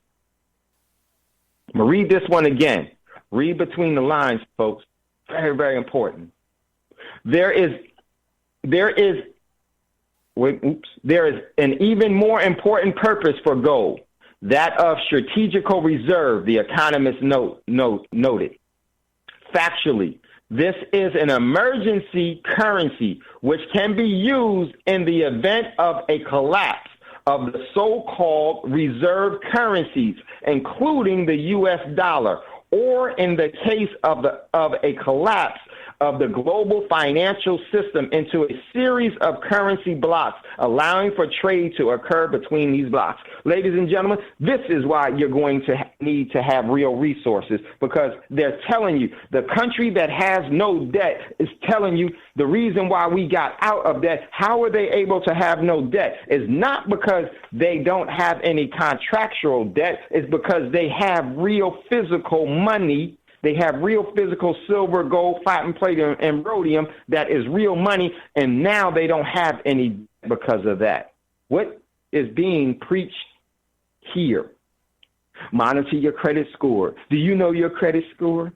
I'm going to read this one again. Read between the lines, folks. Very, very important. There is an even more important purpose for gold, that of strategical reserve, the economist noted. Factually, this is an emergency currency which can be used in the event of a collapse of the so-called reserve currencies, including the U.S. dollar, or in the case of a collapse of the global financial system into a series of currency blocks, allowing for trade to occur between these blocks. Ladies and gentlemen, this is why you're going to need to have real resources, because they're telling you, the country that has no debt is telling you the reason why we got out of debt. How are they able to have no debt? It's not because they don't have any contractual debt. It's because they have real physical money. They have real physical silver, gold, platinum, palladium, and rhodium that is real money, and now they don't have any because of that. What is being preached here? Monitor your credit score. Do you know your credit score?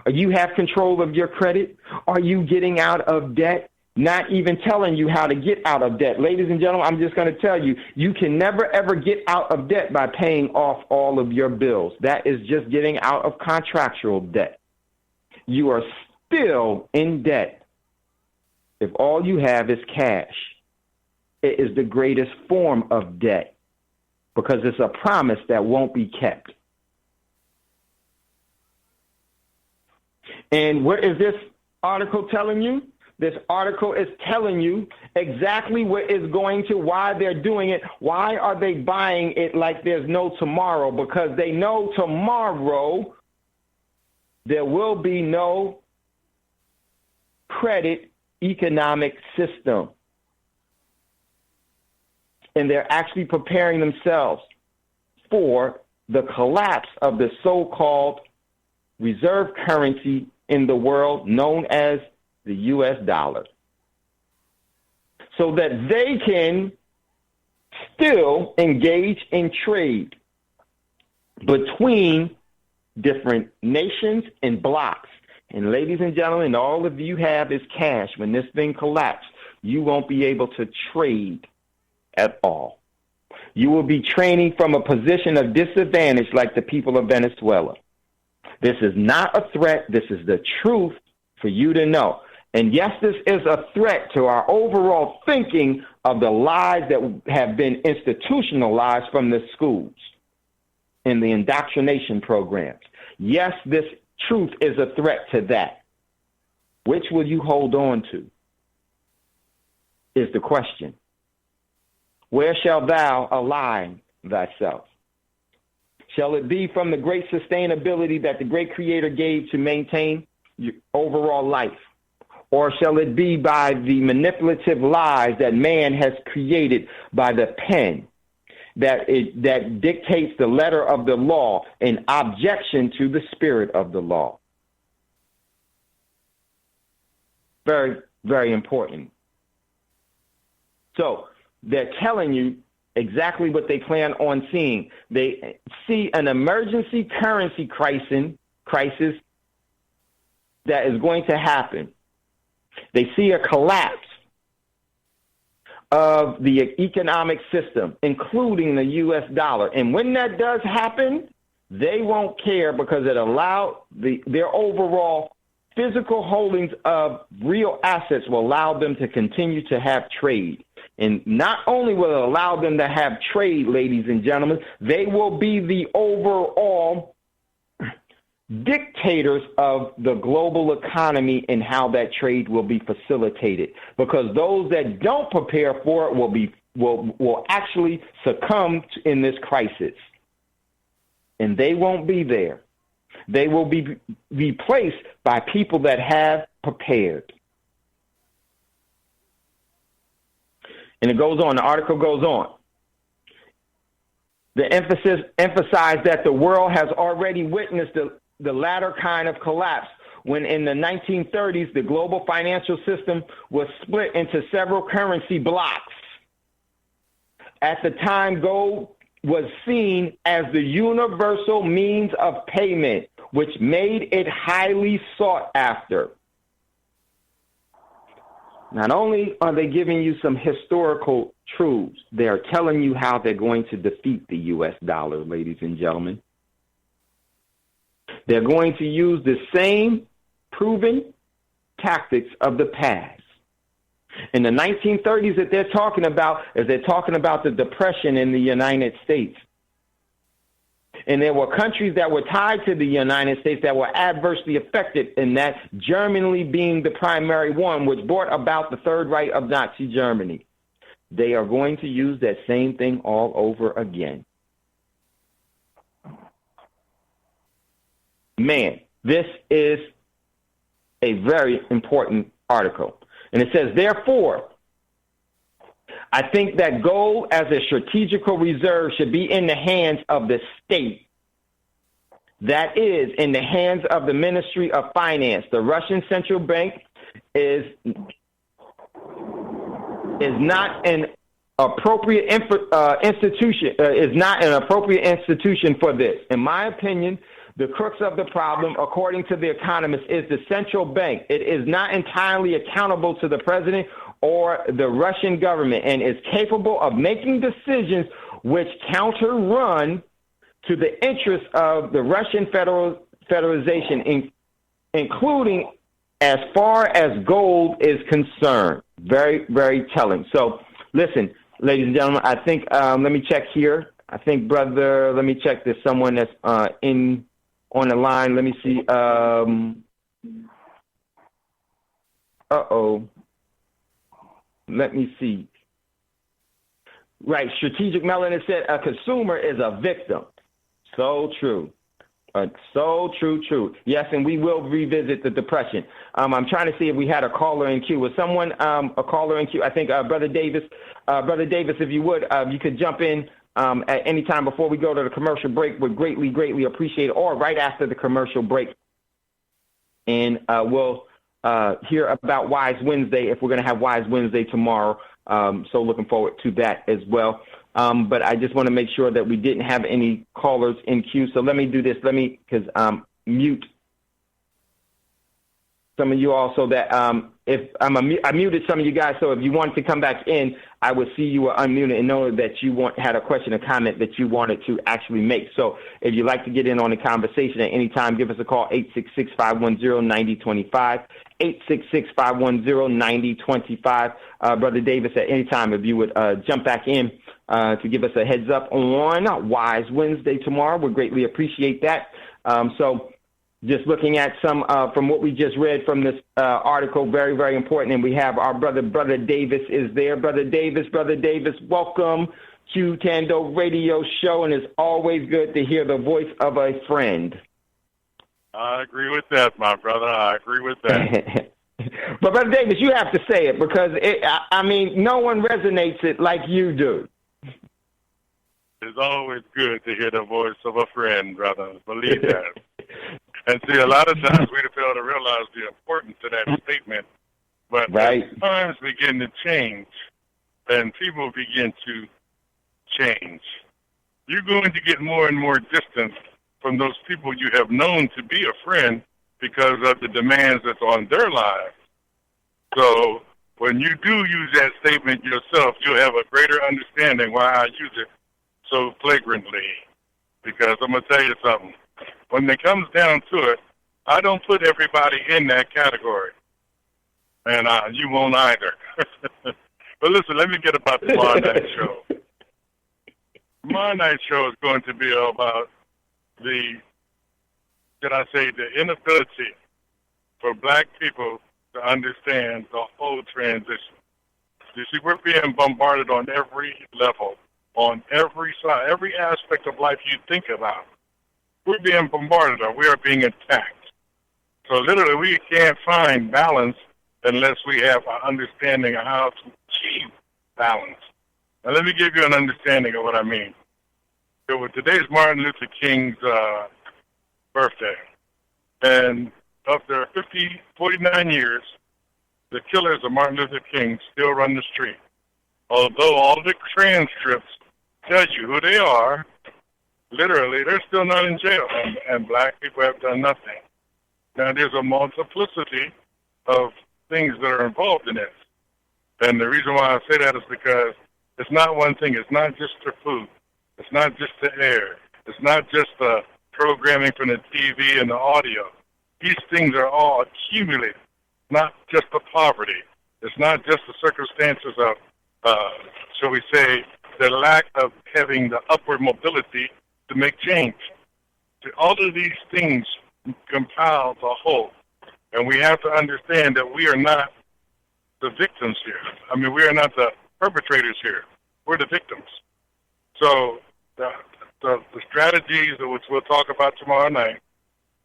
Do you have control of your credit? Are you getting out of debt? Not even telling you how to get out of debt. Ladies and gentlemen, I'm just going to tell you, you can never, ever get out of debt by paying off all of your bills. That is just getting out of contractual debt. You are still in debt if all you have is cash. It is the greatest form of debt because it's a promise that won't be kept. And what is this article telling you? This article is telling you exactly what is going to, why they're doing it. Why are they buying it like there's no tomorrow? Because they know tomorrow there will be no credit economic system. And they're actually preparing themselves for the collapse of the so-called reserve currency in the world known as the U.S. dollar. so that they can still engage in trade between different nations and blocks. And ladies and gentlemen, all of you have is cash. When this thing collapses, you won't be able to trade at all. You will be trading from a position of disadvantage like the people of Venezuela. This is not a threat. This is the truth for you to know. And yes, this is a threat to our overall thinking of the lies that have been institutionalized from the schools and the indoctrination programs. Yes, this truth is a threat to that. Which will you hold on to? Is the question. Where shalt thou align thyself? Shall it be from the great sustainability that the great Creator gave to maintain your overall life? Or shall it be by the manipulative lies that man has created by the pen that dictates the letter of the law in objection to the spirit of the law? Very, very important. So they're telling you exactly what they plan on seeing. They see an emergency currency crisis that is going to happen. They see a collapse of the economic system, including the U.S. dollar. And when that does happen, they won't care because it allowed their overall physical holdings of real assets will allow them to continue to have trade. And not only will it allow them to have trade, ladies and gentlemen, they will be the overall dictators of the global economy and how that trade will be facilitated. Because those that don't prepare for it will actually succumb in this crisis. And they won't be there. They will be replaced by people that have prepared. And it goes on, the article goes on. The emphasis emphasized that the world has already witnessed the latter kind of collapse when in the 1930s, the global financial system was split into several currency blocks. At the time, gold was seen as the universal means of payment, which made it highly sought after. Not only are they giving you some historical truths, they are telling you how they're going to defeat the U.S. dollar, ladies and gentlemen. They're going to use the same proven tactics of the past. In the 1930s that they're talking about, they're talking about the Depression in the United States. And there were countries that were tied to the United States that were adversely affected in that, Germany being the primary one, which brought about the Third Reich of Nazi Germany. They are going to use that same thing all over again. Man, this is a very important article. And it says, therefore, I think that gold as a strategical reserve should be in the hands of the state. That is, in the hands of the Ministry of Finance. The Russian Central Bank is not an appropriate institution. Is not an appropriate institution for this. In my opinion, the crux of the problem, according to the economists, is the central bank. It is not entirely accountable to the president or the Russian government and is capable of making decisions which counter-run to the interests of the Russian federalization, including as far as gold is concerned. Very, very telling. So, listen, ladies and gentlemen, I think, let me check here. I think, brother, let me check. There's someone that's on the line. Let me see. Let me see. Right. Strategic Melanin said a consumer is a victim. So true. So true. Yes, and we will revisit the Depression. I'm trying to see if we had a caller in queue. Was someone a caller in queue? I think Brother Davis, if you would, you could jump in at any time before we go to the commercial break. Would greatly appreciate it, or right after the commercial break. And we'll hear about Wise Wednesday, if we're going to have Wise Wednesday tomorrow. So looking forward to that as well. But I just want to make sure that we didn't have any callers in queue. So let me do this. Because mute some of you all so that if I muted some of you guys. So if you wanted to come back in, I would see you were unmuted and know that you had a question or comment that you wanted to actually make. So if you'd like to get in on the conversation at any time, give us a call, 866-510-9025, 866-510-9025. Brother Davis, at any time, if you would jump back in to give us a heads up on Wise Wednesday tomorrow, we'd greatly appreciate that. So just looking at some from what we just read from this article, very, very important. And we have our Brother Davis is there. Brother Davis, welcome to Thando Radio Show. And it's always good to hear the voice of a friend. I agree with that, my brother. I agree with that. But, Brother Davis, you have to say it because, no one resonates it like you do. It's always good to hear the voice of a friend, brother. Believe that. And see, a lot of times we fail to realize the importance of that statement. But as times begin to change and people begin to change, you're going to get more and more distance from those people you have known to be a friend because of the demands that's on their lives. So when you do use that statement yourself, you'll have a greater understanding why I use it so flagrantly. Because I'm going to tell you something. When it comes down to it, I don't put everybody in that category. And you won't either. But listen, let me get about tomorrow night's show. Tomorrow night's show is going to be about the inability for black people to understand the whole transition. You see, we're being bombarded on every level, on every side, every aspect of life you think about. We're being bombarded, or we are being attacked. So literally, we can't find balance unless we have an understanding of how to achieve balance. Now, let me give you an understanding of what I mean. So today's Martin Luther King's birthday. And after 49 years, the killers of Martin Luther King still run the street. Although all the transcripts tell you who they are, literally, they're still not in jail, and black people have done nothing. Now, there's a multiplicity of things that are involved in this. And the reason why I say that is because it's not one thing. It's not just the food. It's not just the air. It's not just the programming from the TV and the audio. These things are all accumulated, not just the poverty. It's not just the circumstances of, shall we say, the lack of having the upward mobility to make change. So all of these things compile the whole. And we have to understand that we are not the victims here. I mean, we are not the perpetrators here. We're the victims. So the strategies which we'll talk about tomorrow night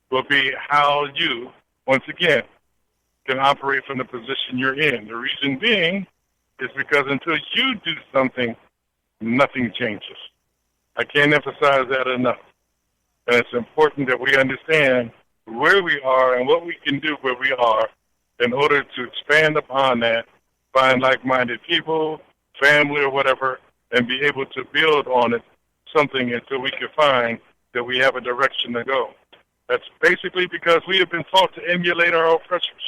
will be how you, once again, can operate from the position you're in. The reason being is because until you do something, nothing changes. I can't emphasize that enough. And it's important that we understand where we are and what we can do where we are in order to expand upon that, find like-minded people, family or whatever, and be able to build on it something until we can find that we have a direction to go. That's basically because we have been taught to emulate our oppressors.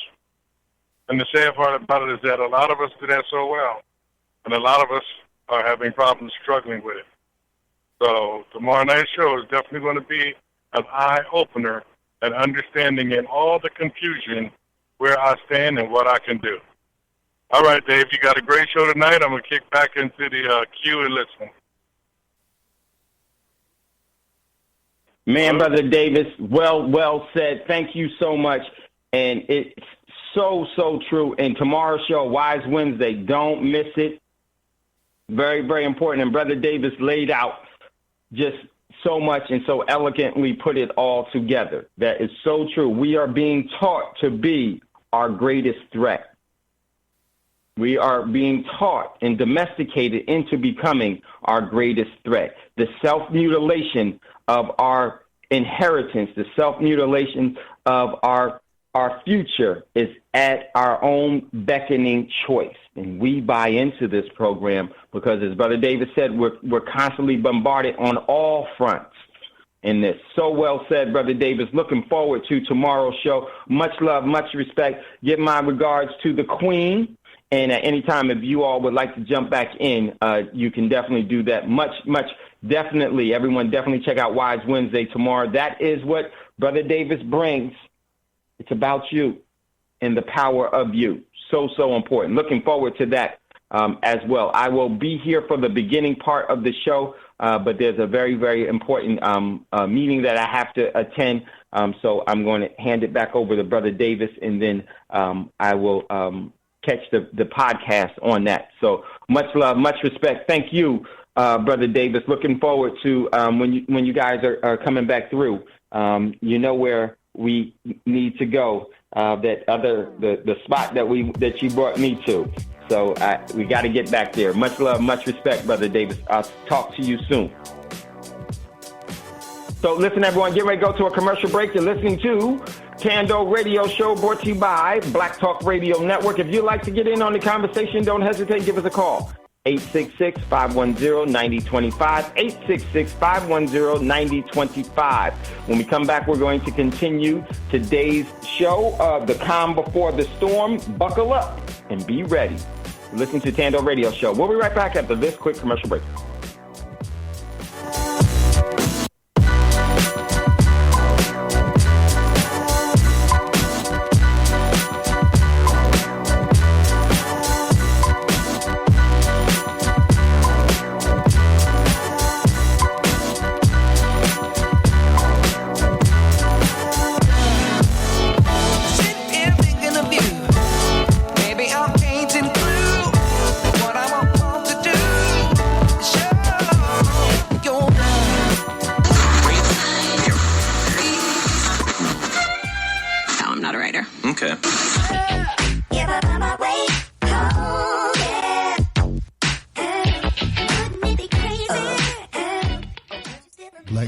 And the sad part about it is that a lot of us do that so well, and a lot of us are having problems struggling with it. So tomorrow night's show is definitely going to be an eye-opener and understanding in all the confusion where I stand and what I can do. All right, Dave, you got a great show tonight. I'm going to kick back into the queue and listen. Man, Brother Davis, well said. Thank you so much. And it's so true. And tomorrow's show, Wise Wednesday, don't miss it. Very, very important. And Brother Davis laid out just so much and so elegantly put it all together. That is so true. We are being taught to be our greatest threat. We are being taught and domesticated into becoming our greatest threat. The self-mutilation of our inheritance, the self-mutilation of our our future is at our own beckoning choice. And we buy into this program because, as Brother Davis said, we're constantly bombarded on all fronts in this. So well said, Brother Davis. Looking forward to tomorrow's show. Much love, much respect. Give my regards to the Queen. And at any time, if you all would like to jump back in, you can definitely do that. Much definitely. Everyone definitely check out Wise Wednesday tomorrow. That is what Brother Davis brings. It's about you and the power of you. So important. Looking forward to that as well. I will be here for the beginning part of the show, but there's a very, very important meeting that I have to attend. So I'm going to hand it back over to Brother Davis, and then I will catch the podcast on that. So much love, much respect. Thank you, Brother Davis. Looking forward to when you guys are coming back through. You know where we need to go. The spot that you brought me to. So we got to get back there. Much love, much respect, Brother Davis. I'll talk to you soon. So listen, everyone, get ready to go to a commercial break. You're listening to Thando Radio Show, brought to you by Black Talk Radio Network. If you'd like to get in on the conversation, don't hesitate. Give us a call. 866-510-9025, 866-510-9025. When we come back, we're going to continue today's show of the calm before the storm. Buckle up and be ready. Listen to Thando Radio Show. We'll be right back after this quick commercial break.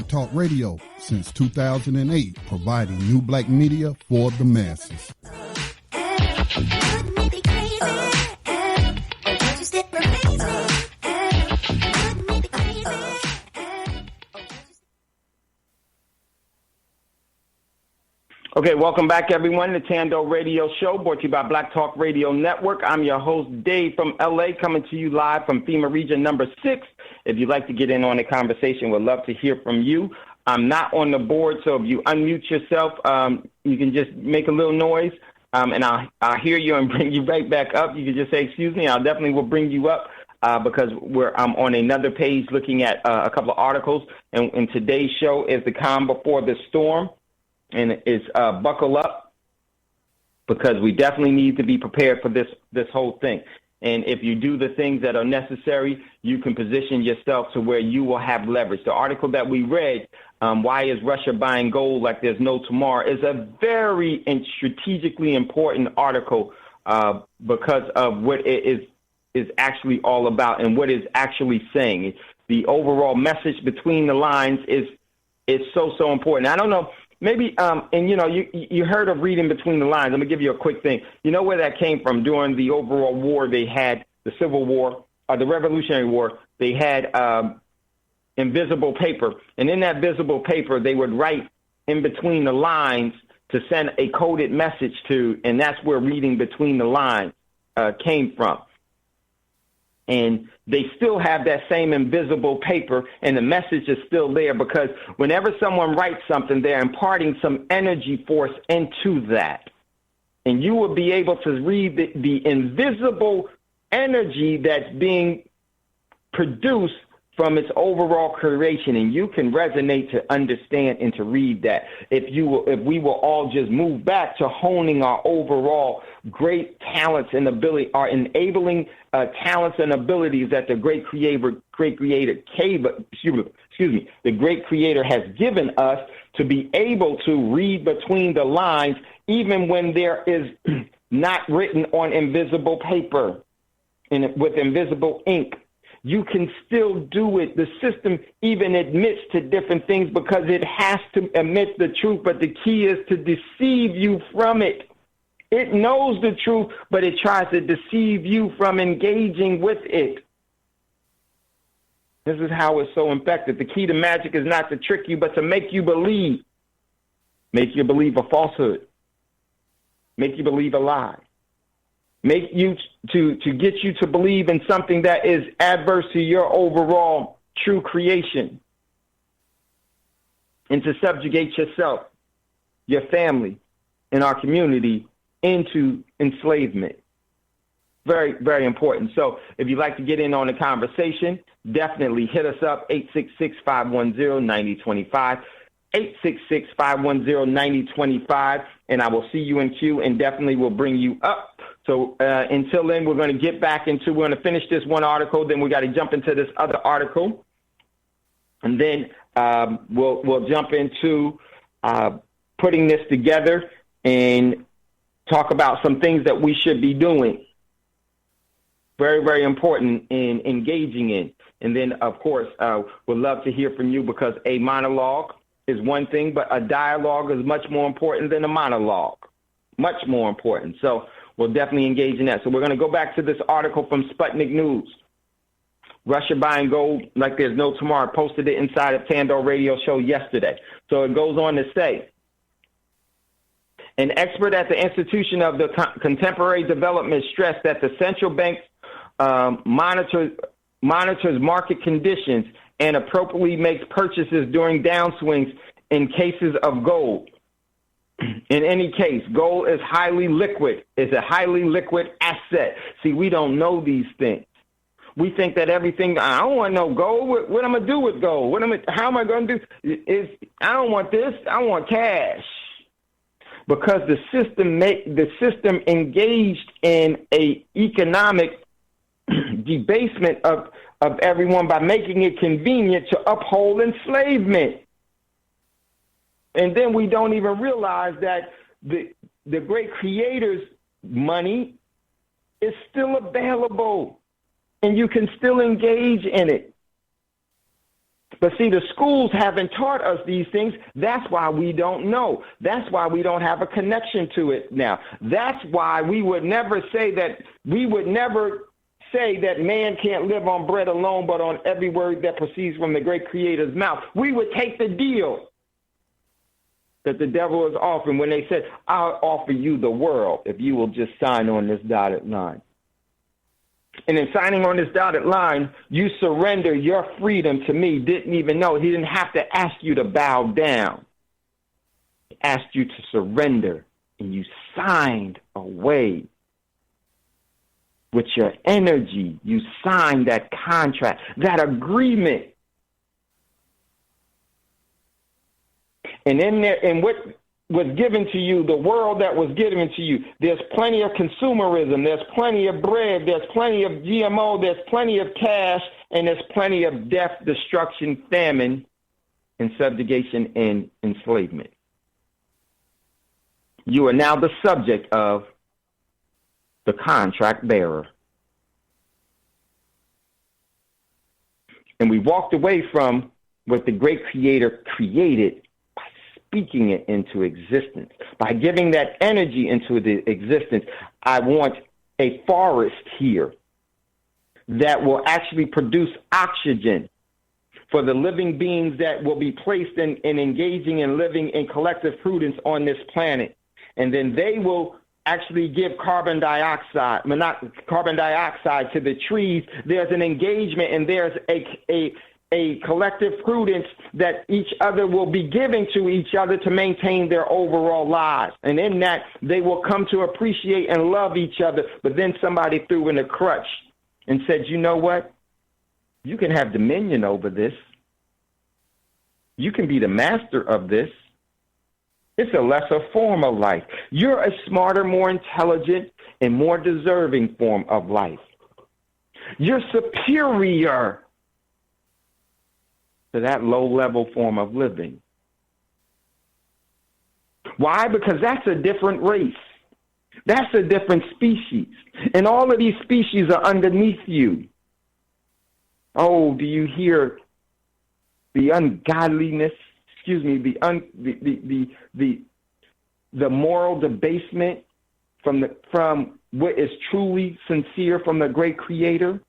Talk Radio since 2008, providing new black media for the masses. Okay, welcome back, everyone, to Thando Radio Show, brought to you by Black Talk Radio Network. I'm your host, Dave, from L.A., coming to you live from FEMA Region number 6. If you'd like to get in on the conversation, we'd love to hear from you. I'm not on the board, so if you unmute yourself, you can just make a little noise, and I'll hear you and bring you right back up. You can just say, excuse me, I definitely will bring you up because I'm on another page looking at a couple of articles, and today's show is The Calm Before the Storm, and it's buckle up because we definitely need to be prepared for this whole thing. And if you do the things that are necessary, you can position yourself to where you will have leverage. The article that we read, Why is Russia Buying Gold Like There's No Tomorrow, is a very strategically important article because of what it is actually all about and what it's actually saying. The overall message between the lines is so important. I don't know. Maybe, and you heard of reading between the lines. I'm gonna give you a quick thing. You know where that came from? During the overall war, they had the Civil War, the Revolutionary War. They had invisible paper, and in that visible paper, they would write in between the lines to send a coded message to, and that's where reading between the lines came from. And they still have that same invisible paper, and the message is still there because whenever someone writes something, they're imparting some energy force into that. And you will be able to read the invisible energy that's being produced from its overall creation, and you can resonate to understand and to read that. If we will all just move back to honing our overall great talents and ability, our enabling talents and abilities that the great creator has given us to be able to read between the lines, even when there is not written on invisible paper and with invisible ink. you can still do it. The system even admits to different things because it has to admit the truth, but the key is to deceive you from it. It knows the truth, but it tries to deceive you from engaging with it. This is how it's so effective. The key to magic is not to trick you, but to make you believe. Make you believe a falsehood. Make you believe a lie. Make you to get you to believe in something that is adverse to your overall true creation. And to subjugate yourself, your family, and our community into enslavement. Very, very important. So if you'd like to get in on the conversation, definitely hit us up, 866-510-9025. 866-510-9025, and I will see you in queue and definitely will bring you up. So until then, we're going to get back into, we're going to finish this one article, then we got to jump into this other article, and then we'll jump into putting this together and talk about some things that we should be doing. Very, very important in engaging in. And then, of course, we'd love to hear from you because a monologue is one thing, but a dialogue is much more important than a monologue. Much more important. So we'll definitely engage in that. So we're going to go back to this article from Sputnik News. Russia buying gold like there's no tomorrow. Posted it inside of Thando radio show yesterday. So it goes on to say, an expert at the Institution of the Contemporary Development stressed that the central bank monitors market conditions and appropriately makes purchases during downswings in cases of gold. In any case, gold is highly liquid. It's a highly liquid asset. See, we don't know these things. We think that everything, I don't want no gold. What am I going to do with gold? How am I going to do? I don't want this. I want cash. Because the system engaged in a economic debasement of everyone by making it convenient to uphold enslavement. And then we don't even realize that the great creator's money is still available and you can still engage in it. But see, the schools haven't taught us these things. That's why we don't know. That's why we don't have a connection to it now. That's why we would never say that man can't live on bread alone, but on every word that proceeds from the great creator's mouth. We would take the deal that the devil is offering when they said, I'll offer you the world if you will just sign on this dotted line. And in signing on this dotted line, you surrender your freedom to me. Didn't even know. He didn't have to ask you to bow down. He asked you to surrender, and you signed away. With your energy, you signed that contract, that agreement. And in there, and what was given to you, the world that was given to you, there's plenty of consumerism, there's plenty of bread, there's plenty of GMO, there's plenty of cash, and there's plenty of death, destruction, famine, and subjugation and enslavement. You are now the subject of the contract bearer. And we walked away from what the great creator created by speaking it into existence, by giving that energy into the existence. I want a forest here that will actually produce oxygen for the living beings that will be placed in engaging and living in collective prudence on this planet. And then they will actually give carbon dioxide to the trees. There's an engagement and there's a collective prudence that each other will be giving to each other to maintain their overall lives. And in that, they will come to appreciate and love each other. But then somebody threw in a crutch and said, you know what? You can have dominion over this. You can be the master of this. It's a lesser form of life. You're a smarter, more intelligent, and more deserving form of life. You're superior to that low-level form of living. Why? Because that's a different race. That's a different species. And all of these species are underneath you. Oh, do you hear the ungodliness? Excuse me, the moral debasement from what is truly sincere from the great Creator?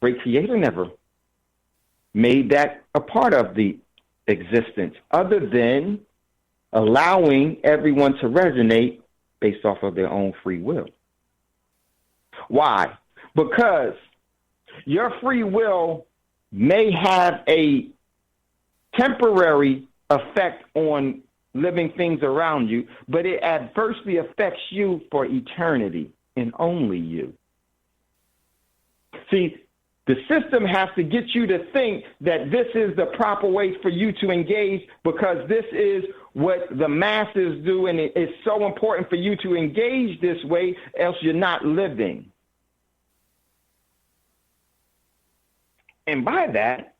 Great Creator never made that a part of the existence, other than allowing everyone to resonate based off of their own free will. Why? Because your free will may have a temporary effect on living things around you, but it adversely affects you for eternity and only you. See, the system has to get you to think that this is the proper way for you to engage, because this is what the masses do, and it's so important for you to engage this way, else you're not living. And by that,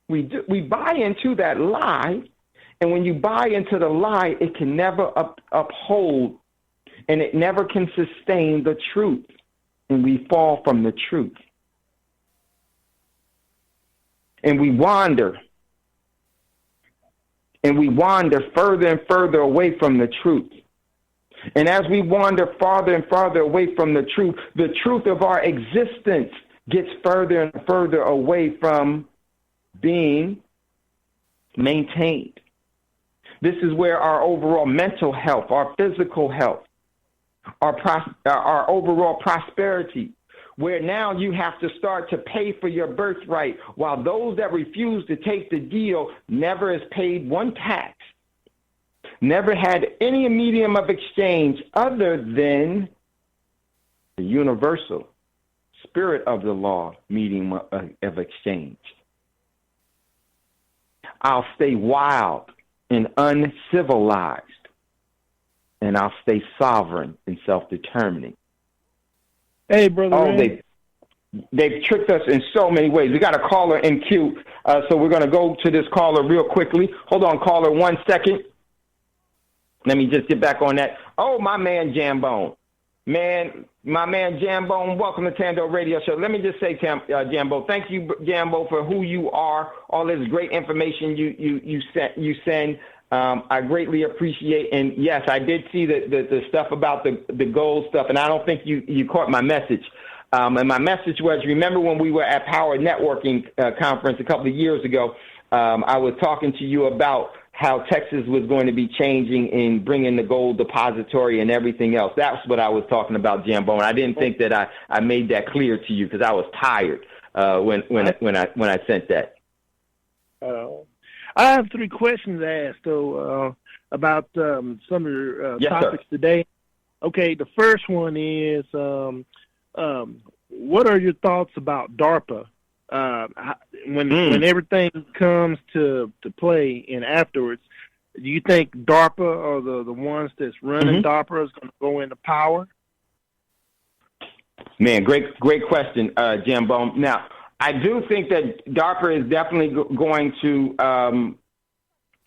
we buy into that lie, and when you buy into the lie, it can never uphold, and it never can sustain the truth, and we fall from the truth. And we wander. And we wander further and further away from the truth. And as we wander farther and farther away from the truth of our existence gets further and further away from being maintained. This is where our overall mental health, our physical health, our overall prosperity, where now you have to start to pay for your birthright, while those that refuse to take the deal never has paid one tax, never had any medium of exchange other than the universal spirit of the law medium of exchange. I'll stay wild and uncivilized, and I'll stay sovereign and self-determining. Hey, Brother Ray. They've tricked us in so many ways. We got a caller in queue, so we're going to go to this caller real quickly. Hold on, caller, 1 second. Let me just get back on that. Oh, my man Jambone. My man Jambone, welcome to Thando Radio Show. Let me just say, Jambo, thank you, Jambo, for who you are, all this great information you send. I greatly appreciate, and yes, I did see the stuff about the gold stuff, and I don't think you caught my message. And my message was, remember when we were at Power Networking Conference a couple of years ago, I was talking to you about how Texas was going to be changing and bringing the gold depository and everything else. That's what I was talking about, Jambo, and I didn't think that I made that clear to you because I was tired when I sent that. I have 3 questions to ask, though, about some of your topics today. Okay, the first one is, what are your thoughts about DARPA? When everything comes to play and afterwards, do you think DARPA or the ones that's running DARPA is going to go into power? Man, great question, Jambone. Now, I do think that DARPA is definitely going to,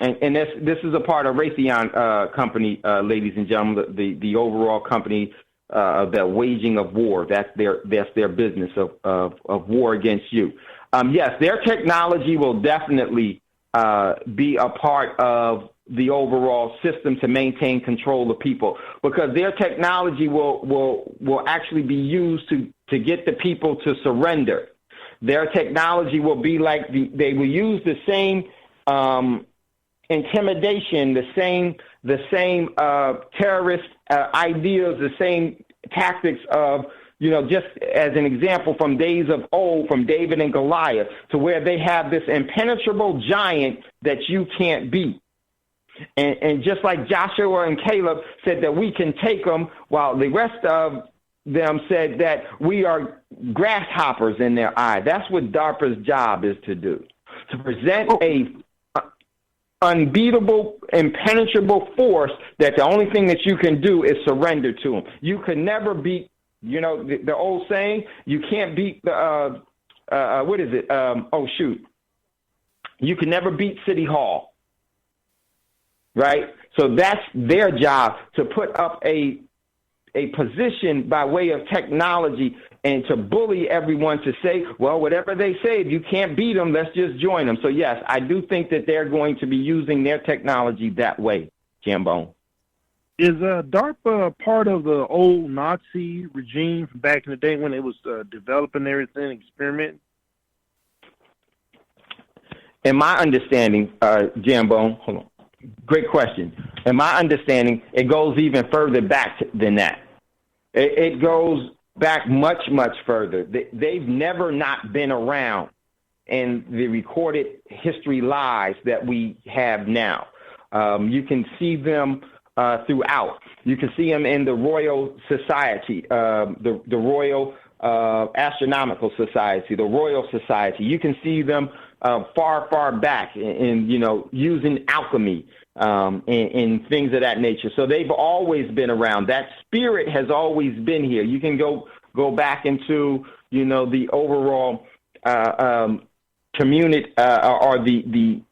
and this is a part of Raytheon company, ladies and gentlemen, the overall company of the waging of war. That's their business of war against you. Yes, their technology will definitely be a part of the overall system to maintain control of people, because their technology will actually be used to get the people to surrender. Their technology will be like they will use the same intimidation, the same terrorist ideas, the same tactics of, just as an example from days of old, from David and Goliath, to where they have this impenetrable giant that you can't beat. And just like Joshua and Caleb said that we can take them, while the rest of them said that we are grasshoppers in their eye. That's what DARPA's job is to do, to present a unbeatable, impenetrable force that the only thing that you can do is surrender to them. You can never beat, the old saying, you can't beat the, what is it? You can never beat City Hall, right? So that's their job, to put up a position by way of technology and to bully everyone to say, well, whatever they say, if you can't beat them, let's just join them. So, yes, I do think that they're going to be using their technology that way, Jambone. Is DARPA part of the old Nazi regime from back in the day when it was developing everything, experimenting? In my understanding, Jambone, hold on, great question. In my understanding, it goes even further back than that. It goes back much, much further. They've never not been around in the recorded history lies that we have now. You can see them throughout. You can see them in the Royal Society, the Royal Astronomical Society, the Royal Society. You can see them far, far back in using alchemy and things of that nature. So they've always been around. That spirit has always been here. You can go back into the overall community or the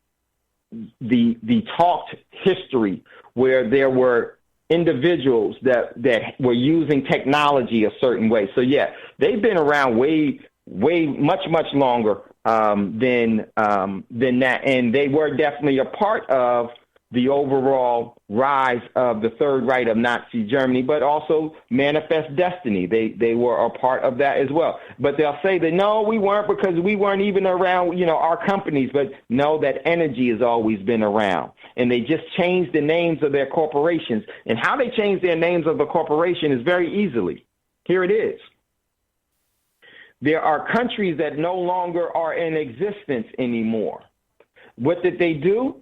talked history where there were individuals that were using technology a certain way. So yeah, they've been around way much longer than that, and they were definitely a part of the overall rise of the Third Reich of Nazi Germany, but also Manifest Destiny. They were a part of that as well. But they'll say that, no, we weren't because we weren't even around, our companies. But no, that energy has always been around. And they just changed the names of their corporations. And how they changed their names of the corporation is very easily. Here it is. There are countries that no longer are in existence anymore. What did they do?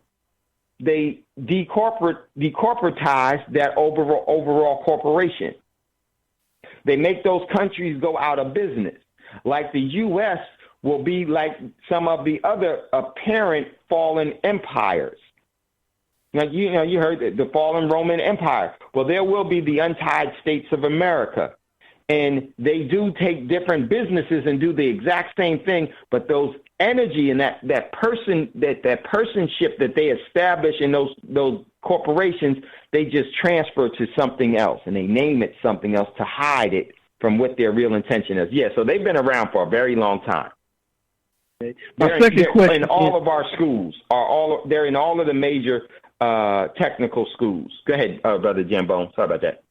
They decorporatize that overall corporation. They make those countries go out of business. Like the U.S. will be like some of the other apparent fallen empires. Now, you heard the fallen Roman Empire. Well, there will be the untied states of America. And they do take different businesses and do the exact same thing, but those energy and that personship that they establish in those corporations, they just transfer to something else, and they name it something else to hide it from what their real intention is. Yeah, so they've been around for a very long time. Okay. They're in all of our schools. They're in all of the major technical schools. Go ahead, Brother Jambone. Sorry about that.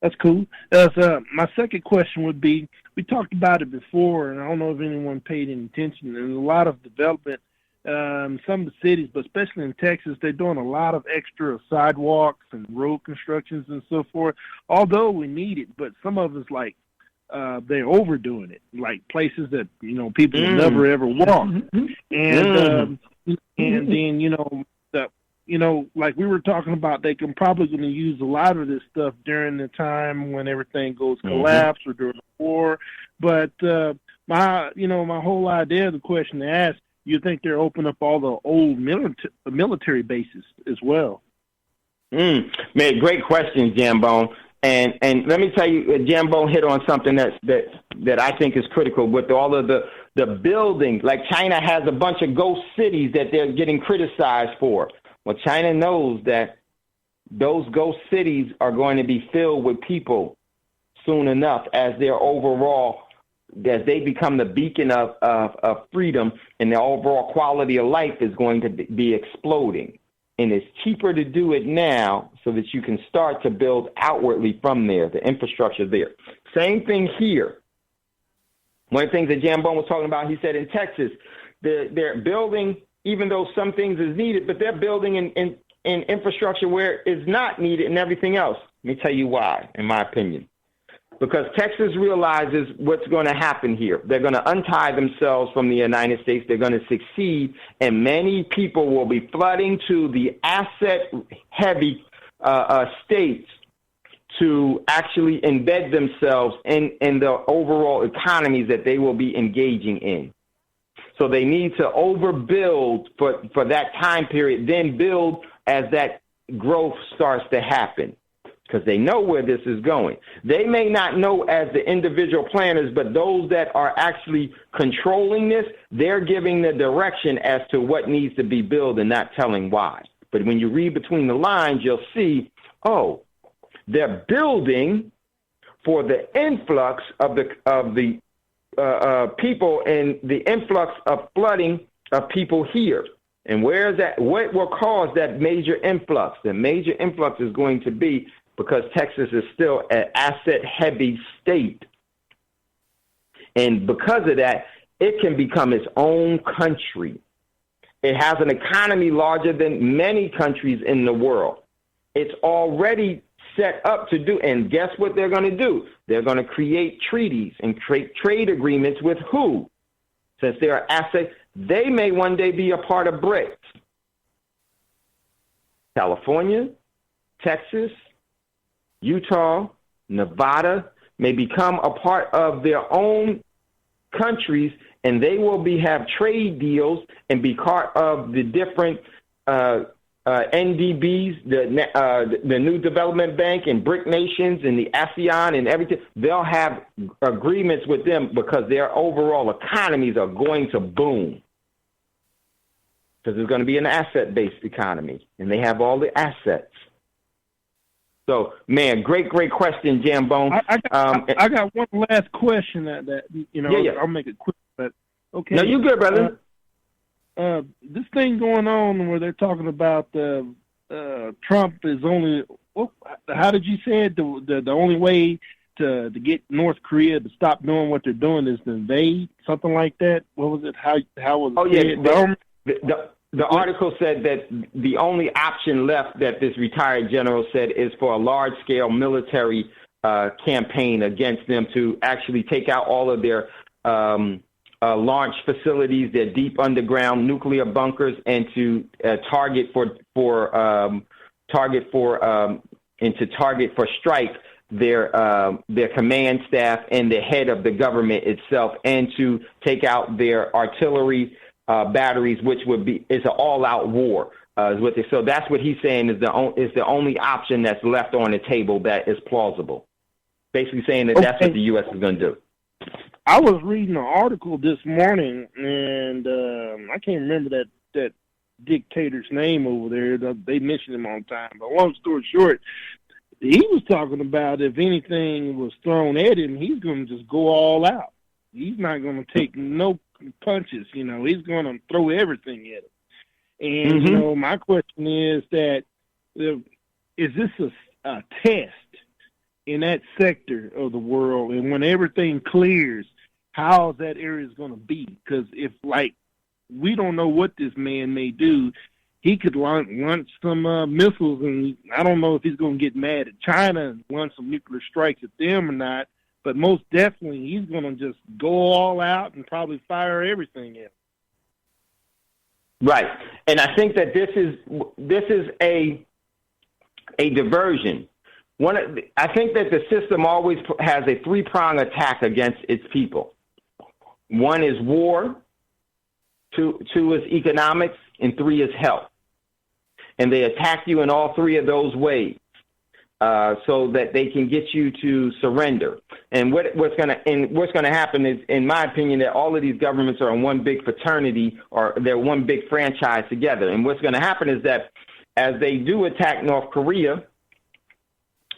That's cool. My second question would be, we talked about it before, and I don't know if anyone paid any attention. There's a lot of development in some of the cities, but especially in Texas, they're doing a lot of extra sidewalks and road constructions and so forth, although we need it. But some of us, they're overdoing it, like places that, people will never, ever walk. And then, like we were talking about, they can probably going to use a lot of this stuff during the time when everything goes collapse or during the war. But my whole idea of the question to ask, you think they're opening up all the old military bases as well? Man, great question, Jambone. And let me tell you, Jambone hit on something that I think is critical with all of the buildings. Like China has a bunch of ghost cities that they're getting criticized for. Well, China knows that those ghost cities are going to be filled with people soon enough as they become the beacon of freedom, and their overall quality of life is going to be exploding. And it's cheaper to do it now so that you can start to build outwardly from there, the infrastructure there. Same thing here. One of the things that Jambone was talking about, he said in Texas, they're building, even though some things is needed, but they're building in infrastructure where it's not needed and everything else. Let me tell you why, in my opinion. Because Texas realizes what's going to happen here. They're going to untie themselves from the United States. They're going to succeed, and many people will be flooding to the asset-heavy states to actually embed themselves in the overall economies that they will be engaging in. So they need to overbuild for that time period, then build as that growth starts to happen, because they know where this is going. They may not know as the individual planners, but those that are actually controlling this, they're giving the direction as to what needs to be built and not telling why. But when you read between the lines, you'll see, they're building for the influx of the people and the influx of flooding of people here. And where is that? What will cause that major influx? The major influx is going to be because Texas is still an asset-heavy state. And because of that, it can become its own country. It has an economy larger than many countries in the world. It's already set up to do, and guess what they're going to do? They're going to create treaties and create trade agreements with who? Since they are assets, they may one day be a part of BRICS. California, Texas, Utah, Nevada may become a part of their own countries, and they will have trade deals and be part of the different NDBs, the New Development Bank and BRIC nations and the ASEAN and everything. They'll have agreements with them because their overall economies are going to boom. Because it's going to be an asset-based economy, and they have all the assets. So, man, great question, Jambone. I got one last question that Yeah. I'll make it quick. But okay. No, you good, brother. This thing going on where they're talking about Trump is only. How did you say it? The only way to get North Korea to stop doing what they're doing is to invade, something like that. What was it? How was it? Oh yeah. The article said that the only option left that this retired general said is for a large-scale military campaign against them to actually take out all of their launch facilities, their deep underground nuclear bunkers, and to target for strike their command staff and the head of the government itself, and to take out their artillery batteries, which is an all-out war. So that's what he's saying is the only option that's left on the table that is plausible. Basically saying that that's what the U.S. is going to do. I was reading an article this morning, and I can't remember that dictator's name over there. They mentioned him all the time. But long story short, he was talking about if anything was thrown at him, he's going to just go all out. He's not going to take no punches. He's going to throw everything at him. And, my question is that is this a test in that sector of the world? And when everything clears, how that area is going to be? Because if, we don't know what this man may do, he could launch some missiles, and I don't know if he's going to get mad at China and launch some nuclear strikes at them or not. But most definitely, he's going to just go all out and probably fire everything at him. Right, and I think that this is a diversion. I think that the system always has a three-pronged attack against its people. One is war, two is economics, and three is health. And they attack you in all three of those ways. So that they can get you to surrender. And what's going to happen is, in my opinion, that all of these governments are in one big fraternity, or they're one big franchise together. And what's going to happen is that as they do attack North Korea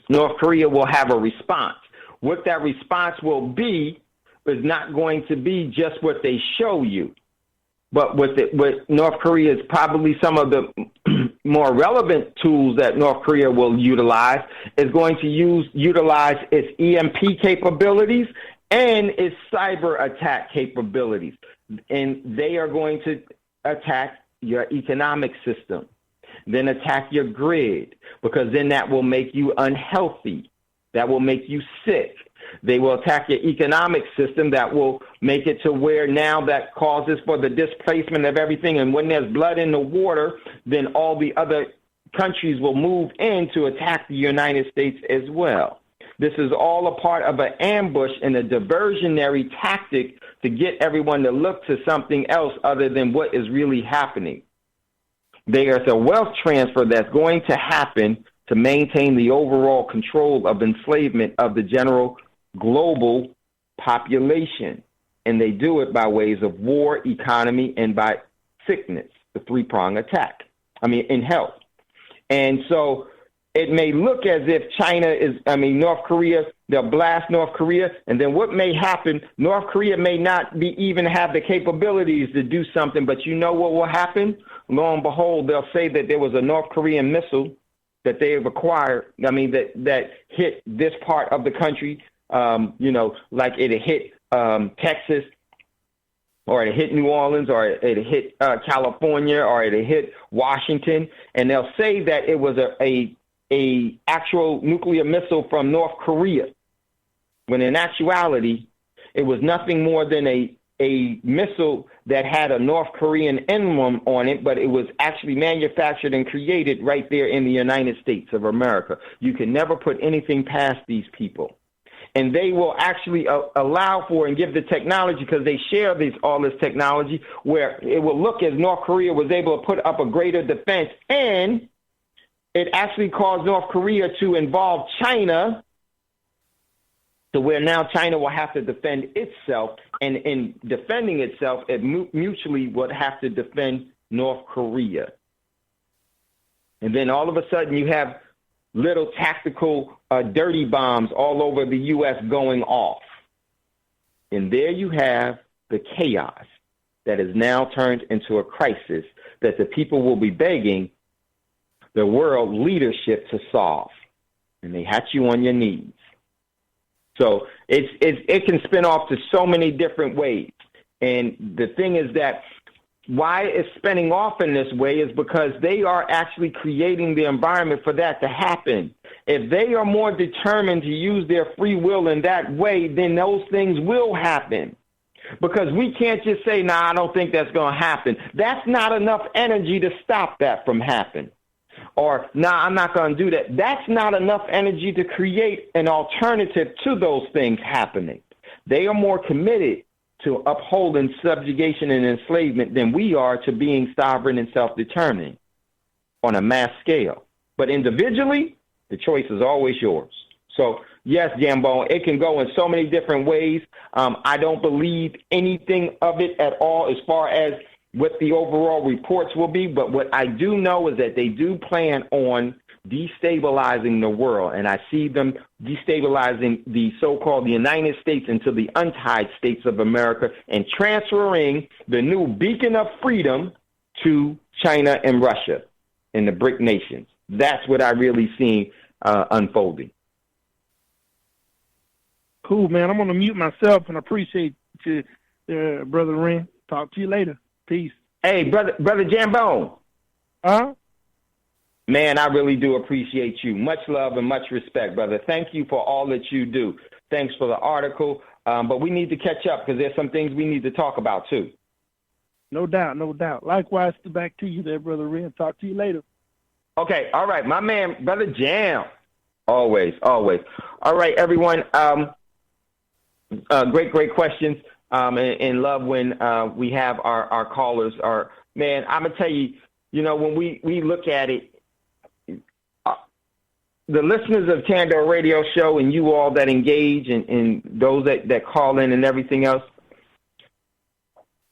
will have a response. What that response will be is not going to be just what they show you. But with North Korea is probably some of the more relevant tools that North Korea will utilize is going to utilize its EMP capabilities and its cyber attack capabilities. And they are going to attack your economic system, then attack your grid, because then that will make you unhealthy. That will make you sick. They will attack your economic system. That will make it to where now that causes for the displacement of everything. And when there's blood in the water, then all the other countries will move in to attack the United States as well. This is all a part of an ambush and a diversionary tactic to get everyone to look to something else other than what is really happening. There's a wealth transfer that's going to happen to maintain the overall control of enslavement of the general global population. And they do it by ways of war, economy, and by sickness, the three-pronged attack. In health. And so it may look as if North Korea They'll blast North Korea, and then what may happen, North Korea may not even have the capabilities to do something, but you know what will happen? Lo and behold, they'll say that there was a North Korean missile that they have acquired, that hit this part of the country, like it hit Texas, or it hit New Orleans, or it hit California, or it hit Washington, and they'll say that it was a actual nuclear missile from North Korea, when in actuality, it was nothing more than a missile that had a North Korean emblem on it, but it was actually manufactured and created right there in the United States of America. You can never put anything past these people. And they will actually allow for and give the technology, because they share all this technology, where it will look as North Korea was able to put up a greater defense, and it actually caused North Korea to involve China, to where now China will have to defend itself, and in defending itself, it mutually would have to defend North Korea. And then all of a sudden you have little tactical dirty bombs all over the U.S. going off. And there you have the chaos that is now turned into a crisis that the people will be begging the world leadership to solve. And they hat you on your knees. So it can spin off to so many different ways. And the thing is that why it's spinning off in this way is because they are actually creating the environment for that to happen. If they are more determined to use their free will in that way, then those things will happen. Because we can't just say, nah, I don't think that's going to happen. That's not enough energy to stop that from happening. Or, nah, I'm not going to do that. That's not enough energy to create an alternative to those things happening. They are more committed to upholding subjugation and enslavement than we are to being sovereign and self-determining on a mass scale. But individually, the choice is always yours. So, yes, Jambo, it can go in so many different ways. I don't believe anything of it at all as far as what the overall reports will be. But what I do know is that they do plan on destabilizing the world. And I see them destabilizing the so-called the United States into the untied states of America and transferring the new beacon of freedom to China and Russia and the BRIC nations. That's what I really see unfolding. Cool, man. I'm going to mute myself, and I appreciate you, Brother Ren. Talk to you later. Peace. Hey, brother Jambo. Huh? Man, I really do appreciate you. Much love and much respect, brother. Thank you for all that you do. Thanks for the article. But we need to catch up because there's some things we need to talk about, too. No doubt, no doubt. Likewise, back to you there, Brother Ren. Talk to you later. Okay, all right. My man, Brother Jam. Always, always. All right, everyone. Great questions. And love when we have our callers. Man, I'm going to tell you, when we look at it, the listeners of Thando Radio Show and you all that engage and those that call in and everything else,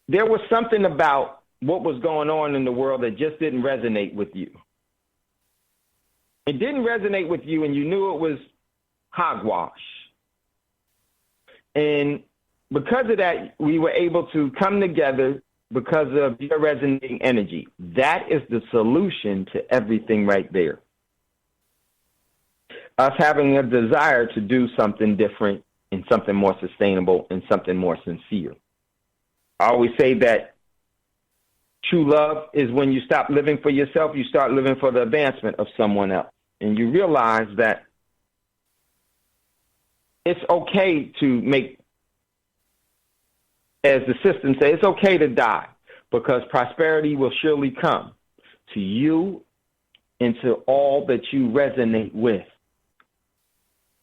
there was something about what was going on in the world that just didn't resonate with you. It didn't resonate with you, and you knew it was hogwash. And because of that, we were able to come together because of your resonating energy. That is the solution to everything right there. Us having a desire to do something different and something more sustainable and something more sincere. I always say that true love is when you stop living for yourself, you start living for the advancement of someone else. And you realize that it's okay to make, as the system says, it's okay to die because prosperity will surely come to you and to all that you resonate with.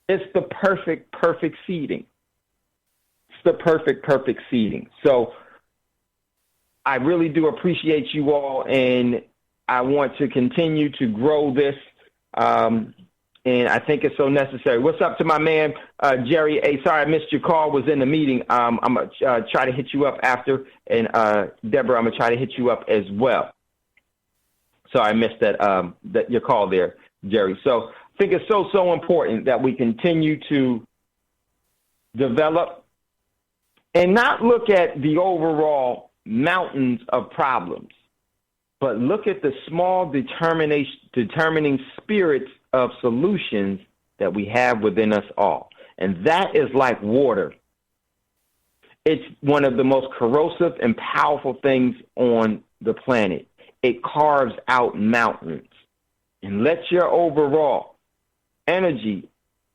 It's the perfect seeding. It's the perfect seeding. So I really do appreciate you all, and I want to continue to grow this, and I think it's so necessary. What's up to my man, Jerry? Hey, sorry I missed your call. Was in the meeting. I'm going to try to hit you up after, and Deborah, I'm going to try to hit you up as well. Sorry I missed that your call there, Jerry. So I think it's so important that we continue to develop, and not look at the overall mountains of problems, but look at the small determining spirits of solutions that we have within us all. And that is like water. It's one of the most corrosive and powerful things on the planet. It carves out mountains. And let your overall energy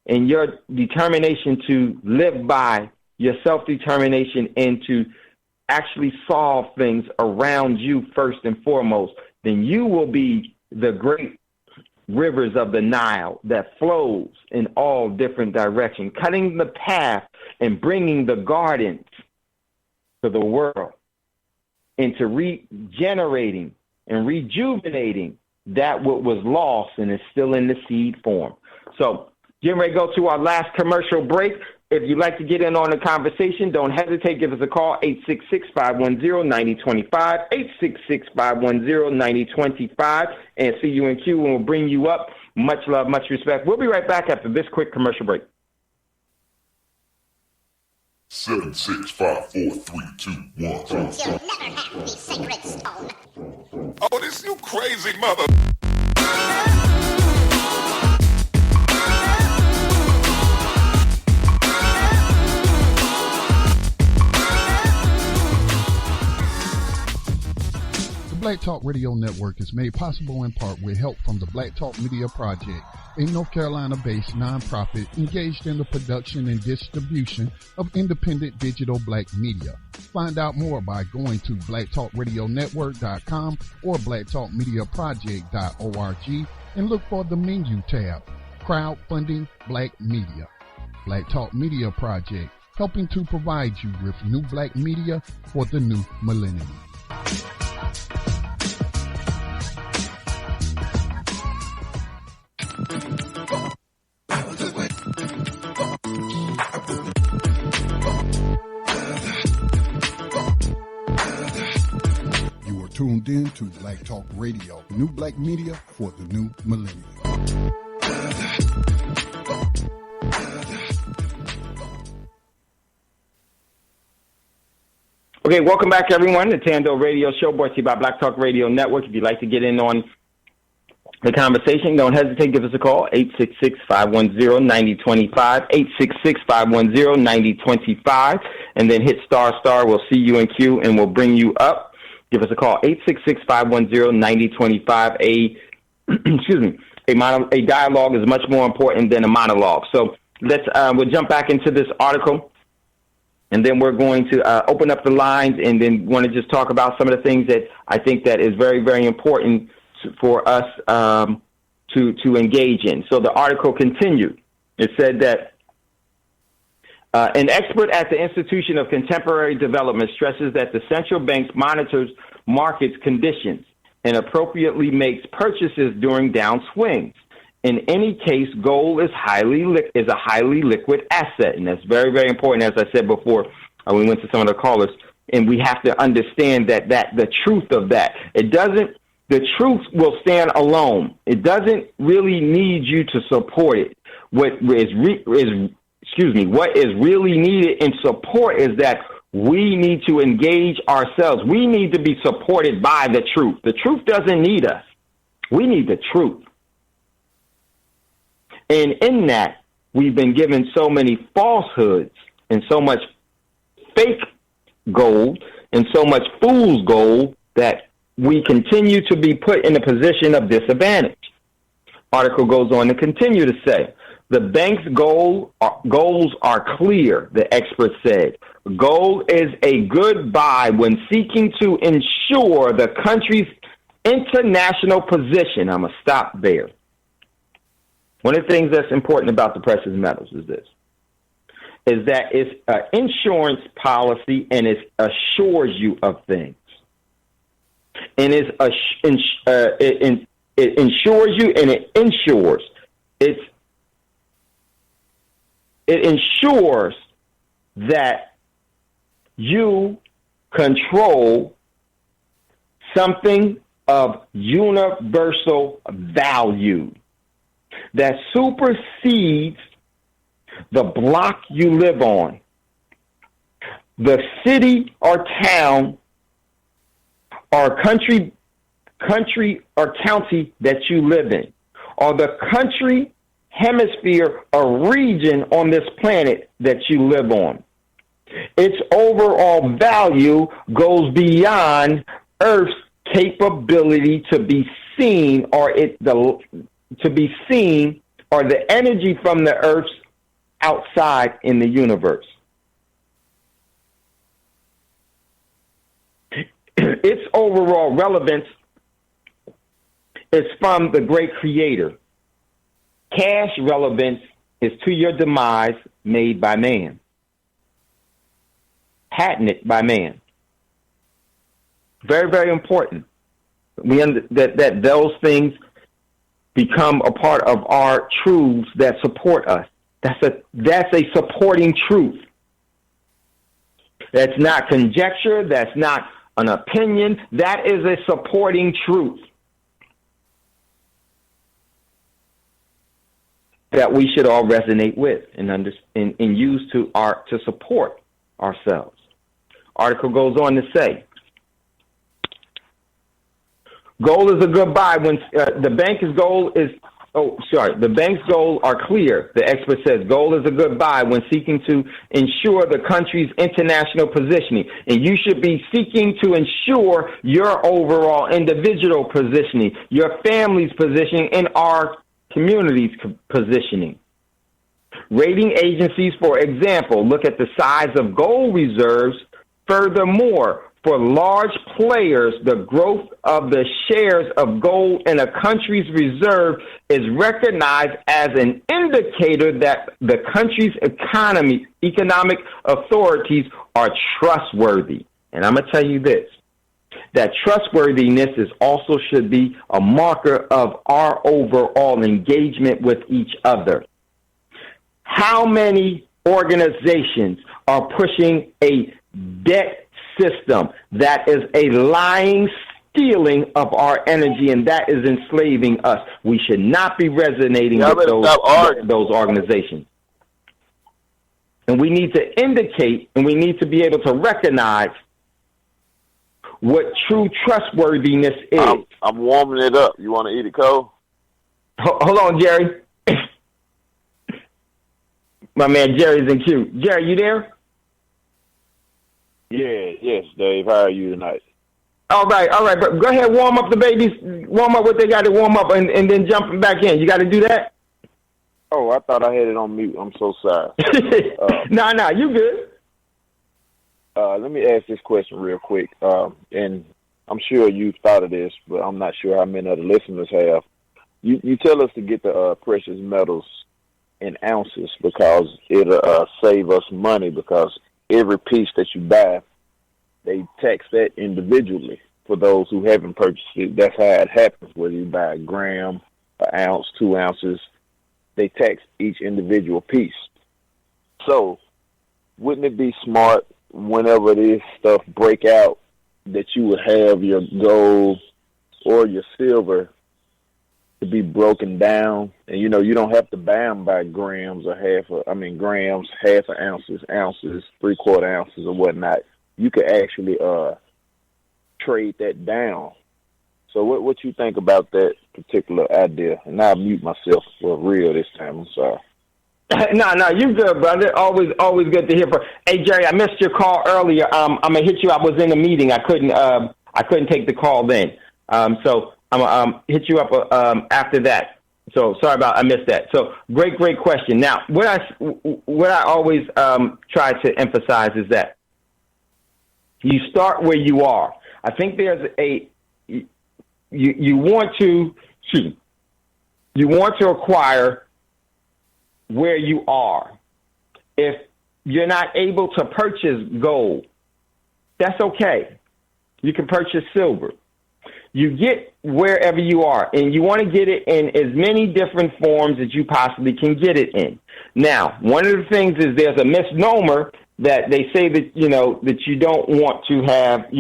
and your determination to live by your self-determination and to actually solve things around you first and foremost, then you will be the great rivers of the Nile that flows in all different directions, cutting the path and bringing the gardens to the world, into regenerating and rejuvenating that what was lost and is still in the seed form. So, getting ready to go to our last commercial break. If you'd like to get in on the conversation, don't hesitate. Give us a call, 866-510-9025, 866-510-9025, and see you in queue, and we'll bring you up. Much love, much respect. We'll be right back after this quick commercial break. 7, 6, 5, 4, 3, 2, 1. You'll never have the sacred stone. Oh, this you crazy mother... Black Talk Radio Network is made possible in part with help from the Black Talk Media Project, a North Carolina-based nonprofit engaged in the production and distribution of independent digital black media. Find out more by going to blacktalkradionetwork.com or blacktalkmediaproject.org and look for the menu tab, Crowdfunding Black Media. Black Talk Media Project, helping to provide you with new black media for the new millennium. You are tuned in to Black Talk Radio, new black media for the new millennium. Okay, welcome back, everyone. The Thando Radio Show brought to you by Black Talk Radio Network. If you'd like to get in on the conversation, don't hesitate. Give us a call, 866-510-9025, 866-510-9025, and then hit **. We'll see you in queue, and we'll bring you up. Give us a call, 866-510-9025. A dialogue is much more important than a monologue. So we'll jump back into this article, and then we're going to open up the lines, and then want to just talk about some of the things that I think that is very, very important for us to engage in. So the article continued. It said that an expert at the Institution of Contemporary Development stresses that the central bank monitors market conditions and appropriately makes purchases during downswings. In any case, gold is a highly liquid asset, and that's very, very important. As I said before, we went to some of the callers, and we have to understand that the truth of that. The truth will stand alone. It doesn't really need you to support it. What is really needed in support is that we need to engage ourselves. We need to be supported by the truth. The truth doesn't need us. We need the truth. And in that, we've been given so many falsehoods and so much fake gold and so much fool's gold that we continue to be put in a position of disadvantage. Article goes on to continue to say, the bank's goals are clear, the expert said. Gold is a good buy when seeking to ensure the country's international position. I'm going to stop there. One of the things that's important about the precious metals is that it's an insurance policy, and it assures you of things. And it insures you, and it insures. It ensures that you control something of universal value that supersedes the block you live on, the city or town or country or county that you live in, or the country, hemisphere, or region on this planet that you live on. Its overall value goes beyond Earth's capability to be seen, or the energy from the Earth's outside in the universe. Its overall relevance is from the great creator. Cash relevance is to your demise made by man, patented by man. Very, very important. That those things become a part of our truths that support us. That's a supporting truth. That's not conjecture. That's not an opinion. That is a supporting truth that we should all resonate with and use to support ourselves. Article goes on to say, goal is a good buy when the bank's goal are clear. The expert says goal is a good buy when seeking to ensure the country's international positioning. And you should be seeking to ensure your overall individual positioning, your family's positioning, and our community's positioning. Rating agencies, for example, look at the size of gold reserves. Furthermore, for large players, the growth of the shares of gold in a country's reserve is recognized as an indicator that the country's economic authorities are trustworthy. And I'm going to tell you this, that trustworthiness also should be a marker of our overall engagement with each other. How many organizations are pushing a debt system that is a lying, stealing of our energy, and that is enslaving us? We should not be resonating with those organizations. And we need to indicate, and we need to be able to recognize what true trustworthiness is. I'm warming it up. You want to eat it cold? Hold on, Jerry. My man Jerry's in queue. Jerry, you there? Yes, Dave. How are you tonight? All right. But go ahead, warm up the babies. Warm up what they got to warm up, and then jump back in. You got to do that? Oh, I thought I had it on mute. I'm so sorry. No, you good. Let me ask this question real quick, and I'm sure you've thought of this, but I'm not sure how many of the listeners have. You tell us to get the precious metals in ounces because it'll save us money, because every piece that you buy, they tax that individually for those who haven't purchased it. That's how it happens, whether you buy a gram, an ounce, 2 ounces. They tax each individual piece. So wouldn't it be smart whenever this stuff break out that you would have your gold or your silver to be broken down? And, you don't have to buy them by grams or grams, half an ounces, 3/4 ounces or whatnot. You could actually trade that down. So what you think about that particular idea? And I'll mute myself for real this time. I'm sorry. No, you good, brother. Always good to hear from. Hey, Jerry, I missed your call earlier. I'm gonna hit you. I was in a meeting. I couldn't take the call then. So I'm gonna hit you up after that. So sorry I missed that. So great question. Now, what I always try to emphasize is that you start where you are. I think there's you want to acquire where you are. If you're not able to purchase gold, that's okay. You can purchase silver. You get wherever you are, and you want to get it in as many different forms as you possibly can get it in. Now, one of the things is there's a misnomer that they say that, that you don't want to have,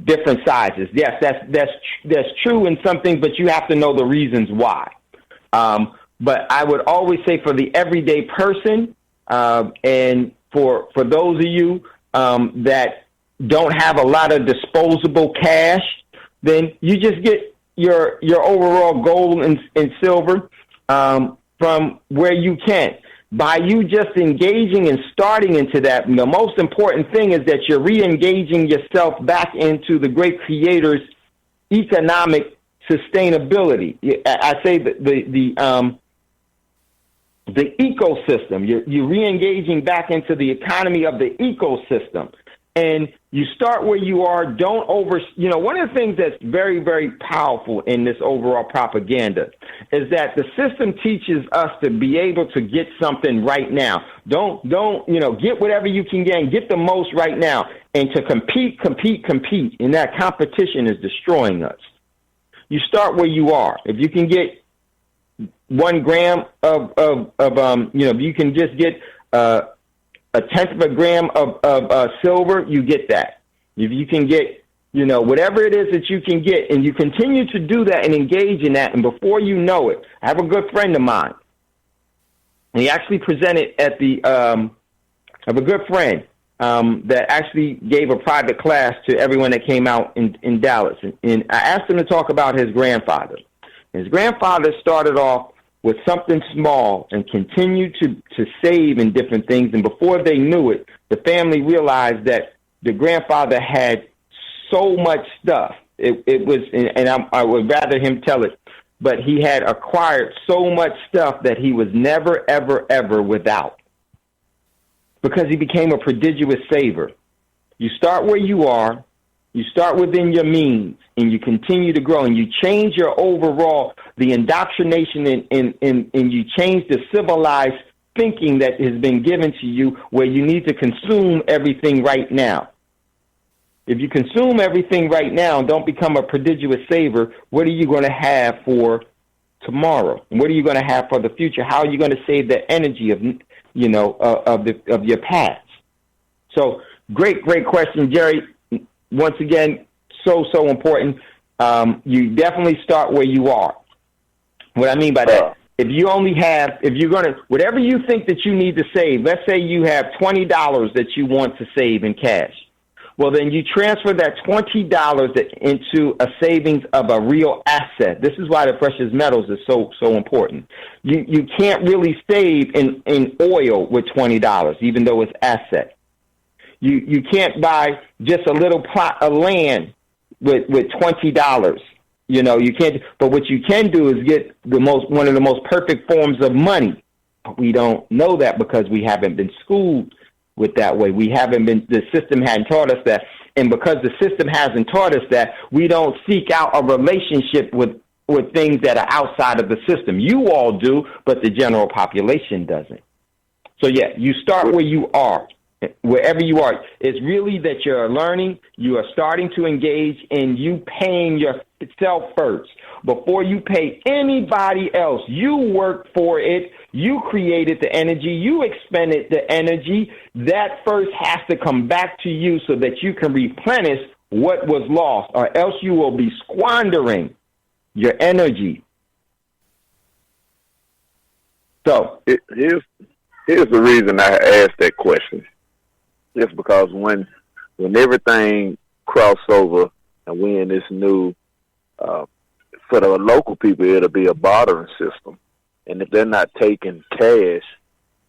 different sizes. Yes, that's true in some things, but you have to know the reasons why. But I would always say for the everyday person, and for those of you that don't have a lot of disposable cash, then you just get your overall gold and silver from where you can. By you just engaging and starting into that, the most important thing is that you're re-engaging yourself back into the great creator's economic sustainability. I say the ecosystem. You're re-engaging back into the economy of the ecosystem. And you start where you are. Don't one of the things that's very, very powerful in this overall propaganda is that the system teaches us to be able to get something right now. Don't get whatever you can get and get the most right now, and to compete. And that competition is destroying us. You start where you are. If you can get 1 gram if you can just get a tenth of a gram of silver, you get that. If you can get, whatever it is that you can get, and you continue to do that and engage in that, and before you know it, I have a good friend of mine. He actually presented at I have a good friend that actually gave a private class to everyone that came out in Dallas. And I asked him to talk about his grandfather. His grandfather started off with something small and continued to save in different things. And before they knew it, the family realized that the grandfather had so much stuff. It was, and I would rather him tell it, but he had acquired so much stuff that he was never, ever, ever without, because he became a prodigious saver. You start where you are, you start within your means, and you continue to grow, and you change your overall, the indoctrination, and you change the civilized thinking that has been given to you, where you need to consume everything right now. If you consume everything right now and don't become a prodigious saver, what are you going to have for tomorrow? And what are you going to have for the future? How are you going to save the energy of your past? So great question, Jerry. Once again, so important. You definitely start where you are. What I mean by that, if you're going to, whatever you think that you need to save, let's say you have $20 that you want to save in cash. Well, then you transfer that $20 into a savings of a real asset. This is why the precious metals is so important. You can't really save in oil with $20, even though it's asset. You can't buy just a little plot of land with $20. You can't. But what you can do is get one of the most perfect forms of money. We don't know that because we haven't been schooled with that way. The system hadn't taught us that. And because the system hasn't taught us that, we don't seek out a relationship with things that are outside of the system. You all do, but the general population doesn't. So yeah, you start where you are. Wherever you are, it's really that you're learning, you are starting to engage in you paying yourself first. Before you pay anybody else, you worked for it, you created the energy, you expended the energy. That first has to come back to you so that you can replenish what was lost, or else you will be squandering your energy. So here's the reason I asked that question. Just because when everything cross over and we in this new, for the local people, it'll be a bartering system. And if they're not taking cash,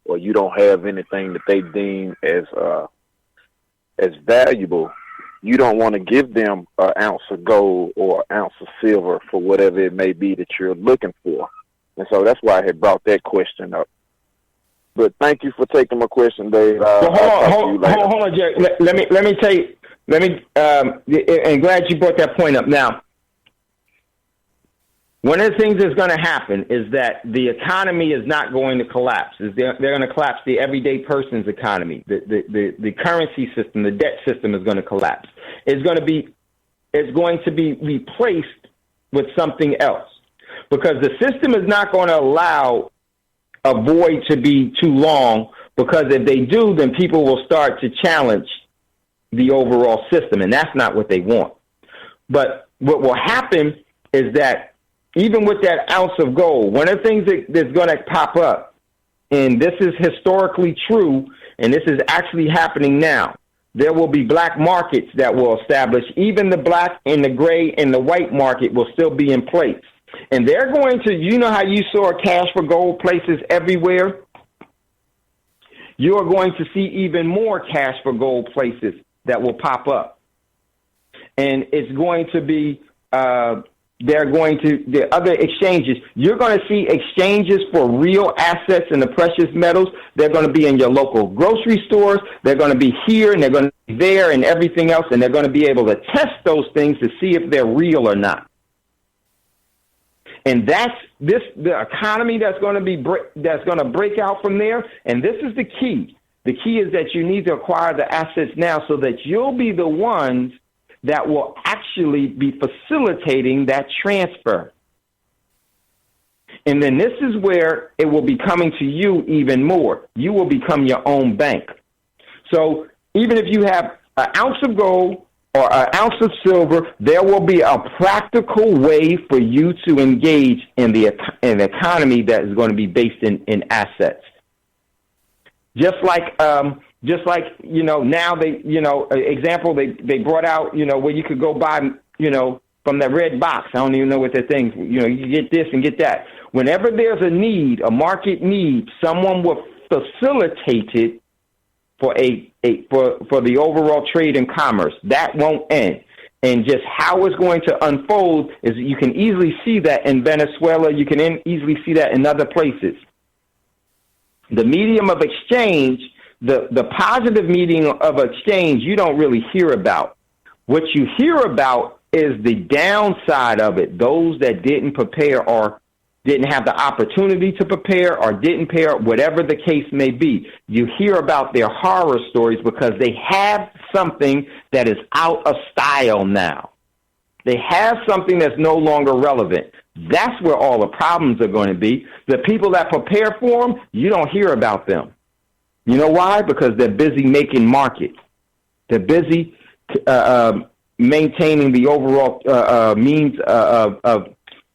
or you don't have anything that they deem as valuable, you don't want to give them an ounce of gold or an ounce of silver for whatever it may be that you're looking for. And so that's why I had brought that question up. But thank you for taking my question, Dave. Hold on, Jerry. Let me tell you. And glad you brought that point up. Now, one of the things that's going to happen is that the economy is not going to collapse. They're going to collapse the everyday person's economy. The currency system, the debt system is going to collapse. It's going to be replaced with something else, because the system is not going to allow a void to be too long, because if they do, then people will start to challenge the overall system, and that's not what they want. But what will happen is that even with that ounce of gold, one of the things that's going to pop up, and this is historically true, and this is actually happening now, there will be black markets that will establish. Even the black and the gray and the white market will still be in place. And they're going to, you know how you saw cash for gold places everywhere? You are going to see even more cash for gold places that will pop up. And it's going to be, the other exchanges, you're going to see exchanges for real assets and the precious metals. They're going to be in your local grocery stores. They're going to be here and they're going to be there and everything else. And they're going to be able to test those things to see if they're real or not. And that's the economy that's going to break out from there. And this is the key. The key is that you need to acquire the assets now so that you'll be the ones that will actually be facilitating that transfer. And then this is where it will be coming to you even more. You will become your own bank. So even if you have an ounce of gold or an ounce of silver, there will be a practical way for you to engage in the economy that is going to be based in assets. Just like now example they brought out where you could go buy from that red box. I don't even know what that thing. You get this and get that. Whenever there's a need, a market need, someone will facilitate it for for the overall trade and commerce. That won't end. And just how it's going to unfold is you can easily see that in Venezuela. You can easily see that in other places. The medium of exchange, the positive medium of exchange, you don't really hear about. What you hear about is the downside of it. Those that didn't prepare or didn't have the opportunity to prepare or didn't prepare, whatever the case may be. You hear about their horror stories because they have something that is out of style now. They have something that's no longer relevant. That's where all the problems are going to be. The people that prepare for them, you don't hear about them. You know why? Because they're busy making markets. They're busy maintaining the overall means of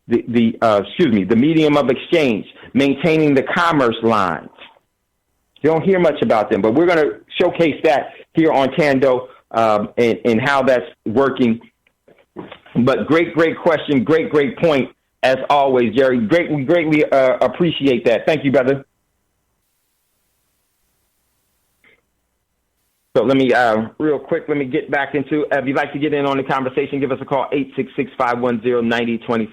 the medium of exchange, maintaining the commerce lines. You don't hear much about them, but we're going to showcase that here on Thando and how that's working. But great question, great point, as always, Jerry. We greatly appreciate that. Thank you, brother. So let me, real quick, let me get back into, if you'd like to get in on the conversation, give us a call, 866-510-9025,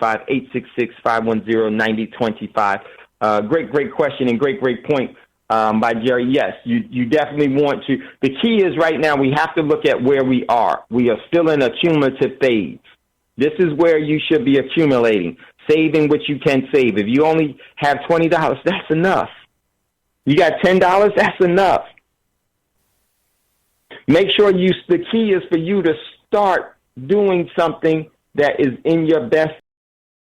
866-510-9025. Great question and great point by Jerry. Yes, you definitely want to. The key is right now we have to look at where we are. We are still in a cumulative phase. This is where you should be accumulating, saving what you can save. If you only have $20, that's enough. You got $10, that's enough. Make sure the key is for you to start doing something that is in your best